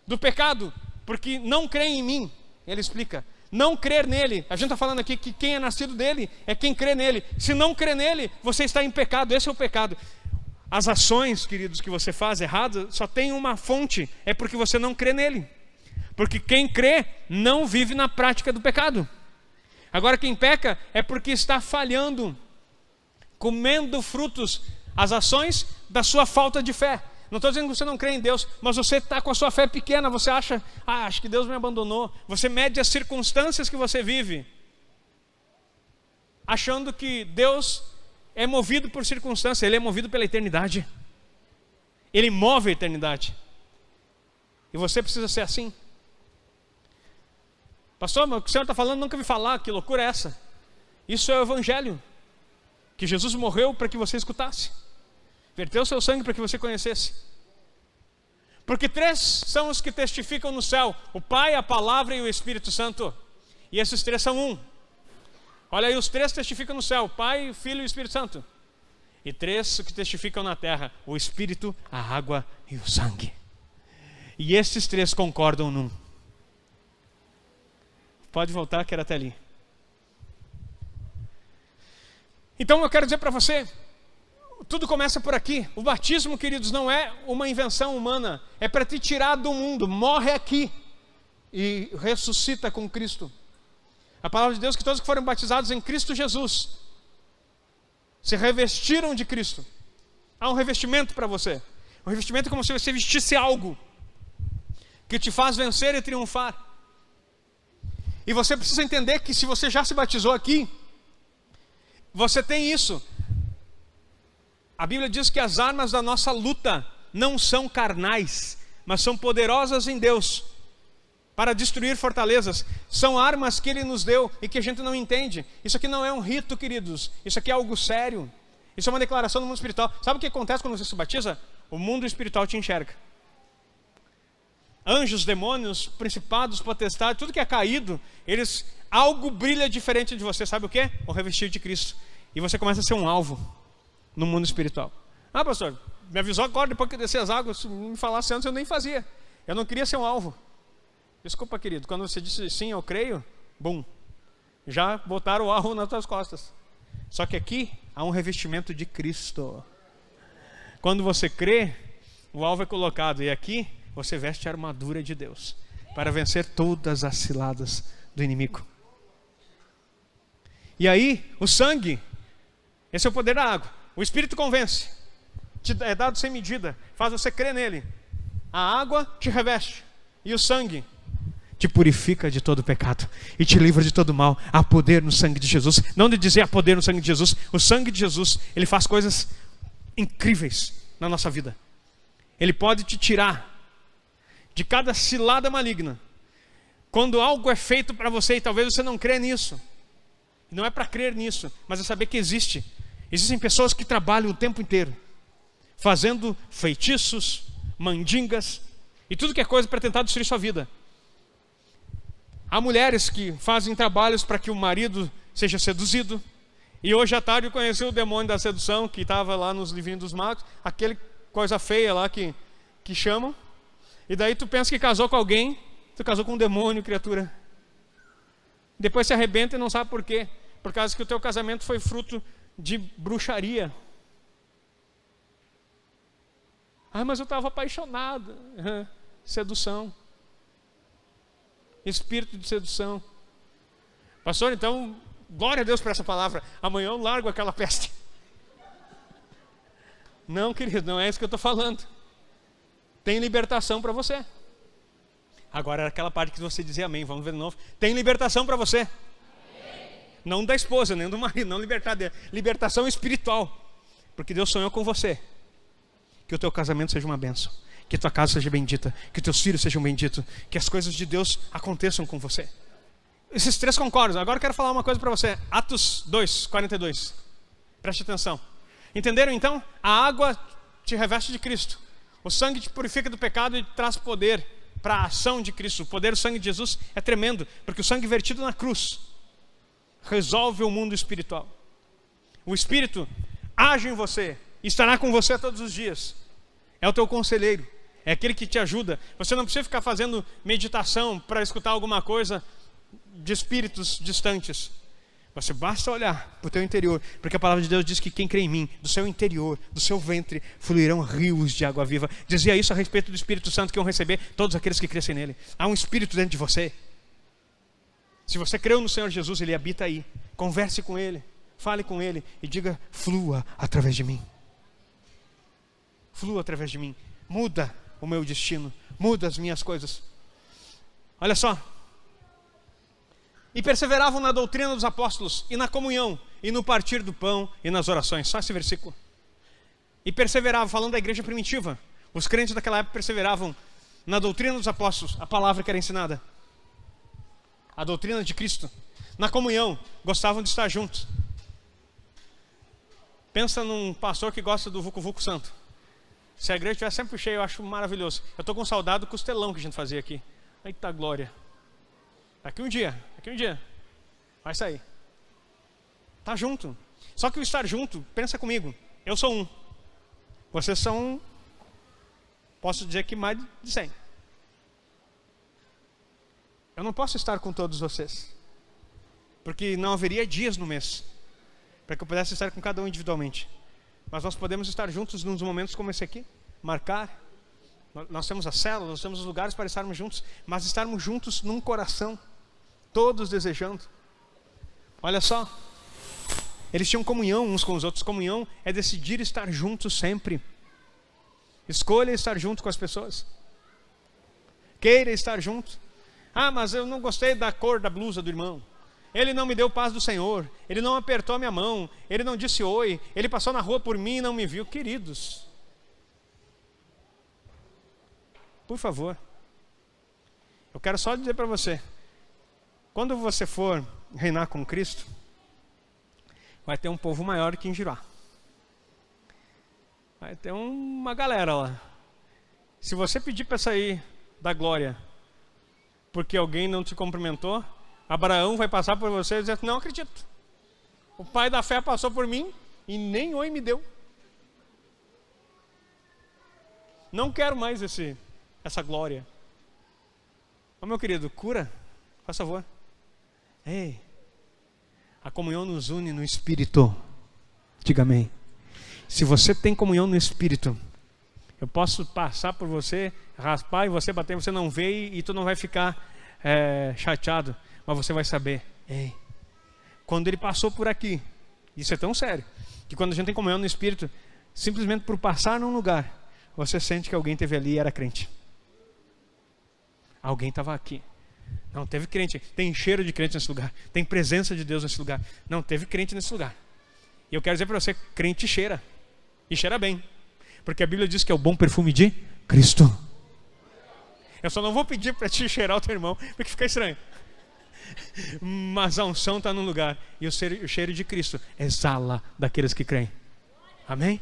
Do pecado, porque não creem em mim. Ele explica, não crer nele. A gente está falando aqui que quem é nascido dele é quem crê nele. Se não crê nele, você está em pecado, esse é o pecado. As ações, queridos, que você faz errado, só tem uma fonte, é porque você não crê nele. Porque quem crê não vive na prática do pecado. Agora quem peca é porque está falhando, comendo frutos, as ações da sua falta de fé. Não estou dizendo que você não crê em Deus, mas você está com a sua fé pequena, você acha, acho que Deus me abandonou. Você mede as circunstâncias que você vive, achando que Deus é movido por circunstância, Ele é movido pela eternidade. Ele move a eternidade. E você precisa ser assim. Pastor, mas o que o senhor está falando, nunca vi falar, que loucura é essa? Isso é o Evangelho. Que Jesus morreu para que você escutasse. Verteu seu sangue para que você conhecesse. Porque 3 são os que testificam no céu: o Pai, a Palavra e o Espírito Santo. E esses 3 são um. Olha aí, os 3 testificam no céu: o Pai, o Filho e o Espírito Santo. E 3 que testificam na terra: o Espírito, a água e o sangue. E esses 3 concordam num. Pode voltar, que era até ali. Então eu quero dizer para você, tudo começa por aqui. O batismo, queridos, não é uma invenção humana. É para te tirar do mundo. Morre aqui e ressuscita com Cristo. A palavra de Deus é que todos que foram batizados em Cristo Jesus se revestiram de Cristo. Há um revestimento para você. O revestimento é como se você vestisse algo. que te faz vencer e triunfar. E você precisa entender que se você já se batizou aqui, você tem isso. A Bíblia diz que as armas da nossa luta não são carnais, mas são poderosas em Deus para destruir fortalezas. São armas que Ele nos deu e que a gente não entende. Isso aqui não é um rito, queridos. Isso aqui é algo sério. Isso é uma declaração do mundo espiritual. Sabe o que acontece quando você se batiza? O mundo espiritual te enxerga. Anjos, demônios, principados, potestades, tudo que é caído, algo brilha diferente de você. Sabe o que? O revestir de Cristo. E você começa a ser um alvo no mundo espiritual. Ah, pastor, me avisou agora, depois que eu descer as águas, se me falasse antes eu nem fazia. Eu não queria ser um alvo. Desculpa, querido, quando você disse sim, eu creio, bum, já botaram o alvo nas tuas costas. Só que aqui há um revestimento de Cristo. Quando você crê, o alvo é colocado, e aqui você veste a armadura de Deus para vencer todas as ciladas do inimigo. E aí, o sangue, esse é o poder da água. O Espírito convence, te é dado sem medida, faz você crer nele. A água te reveste e o sangue te purifica de todo pecado e te livra de todo mal. Há poder no sangue de Jesus. Não de dizer há poder no sangue de Jesus. O sangue de Jesus, ele faz coisas incríveis na nossa vida. Ele pode te tirar de cada cilada maligna. Quando algo é feito para você e talvez você não crê nisso. Não é para crer nisso, mas é saber que existem pessoas que trabalham o tempo inteiro fazendo feitiços, mandingas e tudo que é coisa para tentar destruir sua vida. Há mulheres que fazem trabalhos para que o marido seja seduzido. E hoje à tarde eu conheci o demônio da sedução, que estava lá nos livrinhos dos magos, aquele coisa feia lá que chamam. E daí tu pensa que casou com alguém, tu casou com um demônio, criatura. Depois se arrebenta e não sabe por quê. Por causa que o teu casamento foi fruto de bruxaria. Ah, mas eu estava apaixonado. Sedução. Espírito de sedução. Pastor, então, glória a Deus por essa palavra. Amanhã eu largo aquela peste. Não, querido, não é isso que eu estou falando. Tem libertação para você. Agora era aquela parte que você dizia amém. Vamos ver de novo. Tem libertação para você. Amém. Não da esposa, nem do marido. Não libertar dele. Libertação espiritual. Porque Deus sonhou com você. Que o teu casamento seja uma bênção. Que a tua casa seja bendita. Que teus filhos sejam benditos. Que as coisas de Deus aconteçam com você. Esses três concordam. Agora eu quero falar uma coisa para você. Atos 2, 42. Preste atenção. Entenderam então? A água te reveste de Cristo. O sangue te purifica do pecado e traz poder para a ação de Cristo. O poder do sangue de Jesus é tremendo, porque o sangue vertido na cruz resolve o mundo espiritual. O Espírito age em você e estará com você todos os dias. É o teu conselheiro, é aquele que te ajuda. Você não precisa ficar fazendo meditação para escutar alguma coisa de espíritos distantes. Você basta olhar para o teu interior, porque a palavra de Deus diz que quem crê em mim, do seu interior, do seu ventre, fluirão rios de água viva. Dizia isso a respeito do Espírito Santo que vão receber todos aqueles que crescem nele. Há um Espírito dentro de você. Se você creu no Senhor Jesus, Ele habita aí. Converse com Ele, fale com Ele e diga, flua através de mim. Flua através de mim. Muda o meu destino, muda as minhas coisas. Olha só. E perseveravam na doutrina dos apóstolos, e na comunhão, e no partir do pão, e nas orações. Só esse versículo. E perseveravam, falando da igreja primitiva. Os crentes daquela época perseveravam na doutrina dos apóstolos, a palavra que era ensinada. A doutrina de Cristo. Na comunhão, gostavam de estar juntos. Pensa num pastor que gosta do Vucu Vucu Santo. Se a igreja estiver sempre cheia, eu acho maravilhoso. Eu estou com saudade do costelão que a gente fazia aqui. Eita glória. Daqui um dia, vai sair. Tá junto. Só que o estar junto, pensa comigo. Eu sou um. Vocês são um. Posso dizer que mais de 100. Eu não posso estar com todos vocês. Porque não haveria dias no mês para que eu pudesse estar com cada um individualmente. Mas nós podemos estar juntos nos momentos como esse aqui. Marcar. Nós temos a célula, nós temos os lugares para estarmos juntos. Mas estarmos juntos num coração. Todos desejando. Olha só. Eles tinham comunhão uns com os outros. Comunhão é decidir estar juntos sempre. Escolha estar junto com as pessoas. queira estar junto. Ah, mas eu não gostei da cor da blusa do irmão. Ele não me deu paz do Senhor. Ele não apertou a minha mão. Ele não disse oi. Ele passou na rua por mim e não me viu. Queridos, por favor, eu quero só dizer para você, quando você for reinar com Cristo, vai ter um povo maior que em Giruá. Vai ter uma galera lá. Se você pedir para sair da glória porque alguém não te cumprimentou, Abraão vai passar por você e dizer: não acredito. O pai da fé passou por mim e nem oi me deu. Não quero mais essa glória. Ô meu querido, cura, faz favor. Ei, a comunhão nos une no Espírito. Diga amém. Se você tem comunhão no Espírito, eu posso passar por você, raspar e você bater, você não vê e tu não vai ficar chateado, mas você vai saber, ei, quando ele passou por aqui, isso é tão sério, que quando a gente tem comunhão no Espírito, simplesmente por passar num lugar, você sente que alguém esteve ali e era crente. Alguém estava aqui. Não, teve crente, tem cheiro de crente nesse lugar, tem presença de Deus nesse lugar. Não, teve crente nesse lugar. E eu quero dizer para você, crente cheira, e cheira bem, porque a Bíblia diz que é o bom perfume de Cristo. Eu só não vou pedir para te cheirar o teu irmão, porque fica estranho. Mas a unção está no lugar, e o cheiro de Cristo exala daqueles que creem. Amém?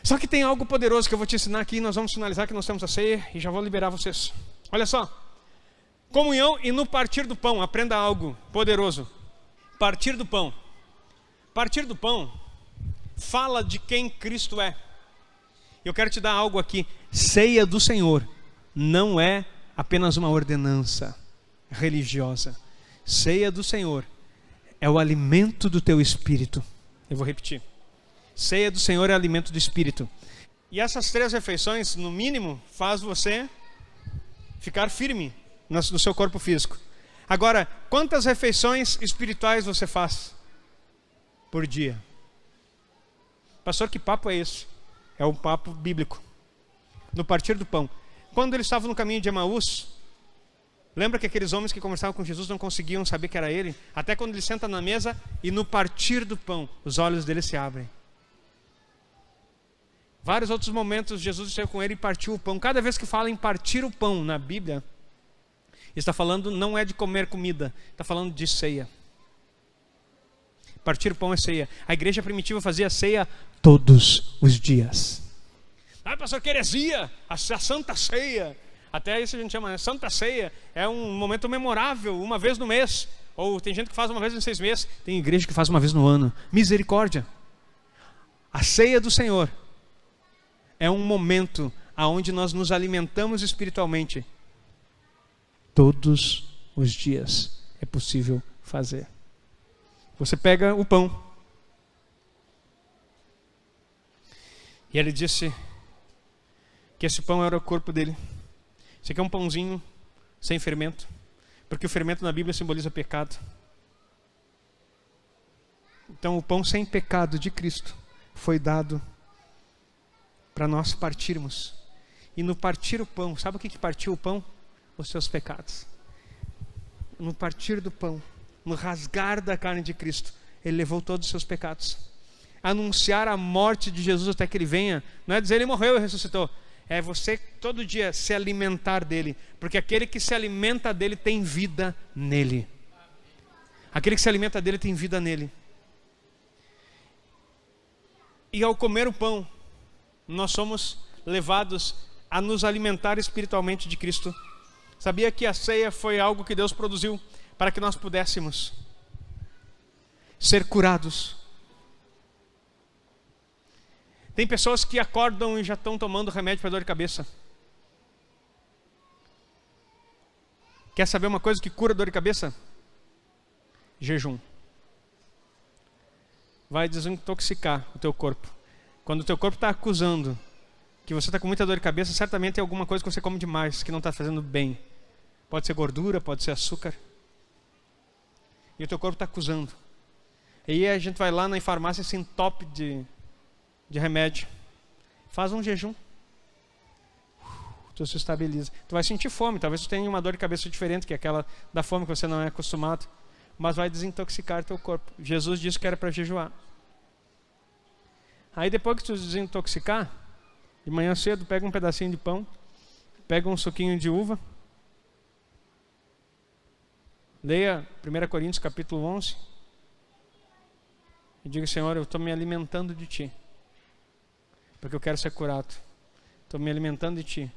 Só que tem algo poderoso que eu vou te ensinar aqui. Nós vamos finalizar que nós temos a ceia e já vou liberar vocês. Olha só, comunhão e no partir do pão, aprenda algo poderoso. Partir do pão. Partir do pão fala de quem Cristo é. Eu quero te dar algo aqui. Ceia do Senhor não é apenas uma ordenança religiosa. Ceia do Senhor é o alimento do teu espírito. Eu vou repetir. Ceia do Senhor é alimento do espírito. E essas 3 refeições, no mínimo, faz você ficar firme no seu corpo físico. Agora, quantas refeições espirituais você faz por dia? Pastor, que papo é esse? É um papo bíblico. No partir do pão. Quando eles estavam no caminho de Emaús, lembra que aqueles homens que conversavam com Jesus não conseguiam saber que era ele? Até quando ele senta na mesa e no partir do pão, os olhos dele se abrem. Vários outros momentos Jesus esteve com ele e partiu o pão. Cada vez que fala em partir o pão na Bíblia, está falando não é de comer comida, está falando de ceia. Partir o pão é ceia. A igreja primitiva fazia ceia todos os dias. Ah, pastor, que heresia! A Santa Ceia. Até isso a gente chama, né? Santa Ceia é um momento memorável, uma vez no mês. Ou tem gente que faz uma vez em 6 meses. Tem igreja que faz uma vez no ano. Misericórdia. A ceia do Senhor é um momento onde nós nos alimentamos espiritualmente. Todos os dias é possível fazer. Você pega o pão. E ele disse que esse pão era o corpo dele. Esse aqui é um pãozinho sem fermento, porque o fermento na Bíblia simboliza pecado. Então o pão sem pecado de Cristo foi dado para nós partirmos. E no partir o pão, sabe o que partiu o pão? Os seus pecados. No partir do pão, no rasgar da carne de Cristo, ele levou todos os seus pecados. Anunciar a morte de Jesus até que ele venha, não é dizer ele morreu e ressuscitou, é você todo dia se alimentar dele, porque aquele que se alimenta dele tem vida nele. Aquele que se alimenta dele tem vida nele. E ao comer o pão, nós somos levados a nos alimentar espiritualmente de Cristo. Sabia que a ceia foi algo que Deus produziu para que nós pudéssemos ser curados? Tem pessoas que acordam e já estão tomando remédio para dor de cabeça. Quer saber uma coisa que cura dor de cabeça? Jejum. Vai desintoxicar o teu corpo. Quando o teu corpo está acusando que você está com muita dor de cabeça, certamente tem alguma coisa que você come demais, que não está fazendo bem. Pode ser gordura, pode ser açúcar. E o teu corpo está acusando. E aí a gente vai lá na farmácia, se entope de remédio. Faz um jejum. tu se estabiliza. Tu vai sentir fome, talvez tu tenha uma dor de cabeça diferente, que é aquela da fome que você não é acostumado, mas vai desintoxicar teu corpo. Jesus disse que era para jejuar. Aí depois que tu desintoxicar, de manhã cedo, pega um pedacinho de pão, pega um suquinho de uva, leia 1 Coríntios capítulo 11 e diga: Senhor, eu estou me alimentando de Ti, porque eu quero ser curado. Estou me alimentando de Ti,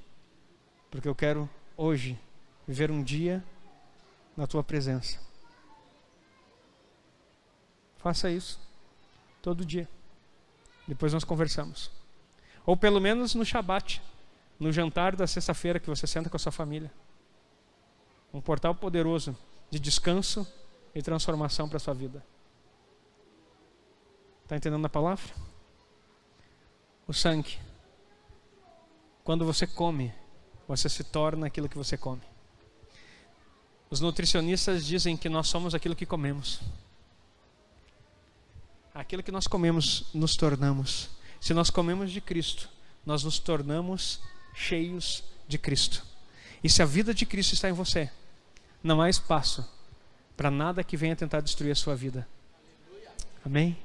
porque eu quero hoje viver um dia na Tua presença. Faça isso todo dia. Depois nós conversamos. Ou pelo menos no Shabat, no jantar da sexta-feira que você senta com a sua família. Um portal poderoso de descanso e transformação para a sua vida. Está entendendo a palavra? O sangue. Quando você come, você se torna aquilo que você come. Os nutricionistas dizem que nós somos aquilo que comemos. Aquilo que nós comemos, nos tornamos. Se nós comemos de Cristo, nós nos tornamos cheios de Cristo. E se a vida de Cristo está em você, não há espaço para nada que venha tentar destruir a sua vida. Amém?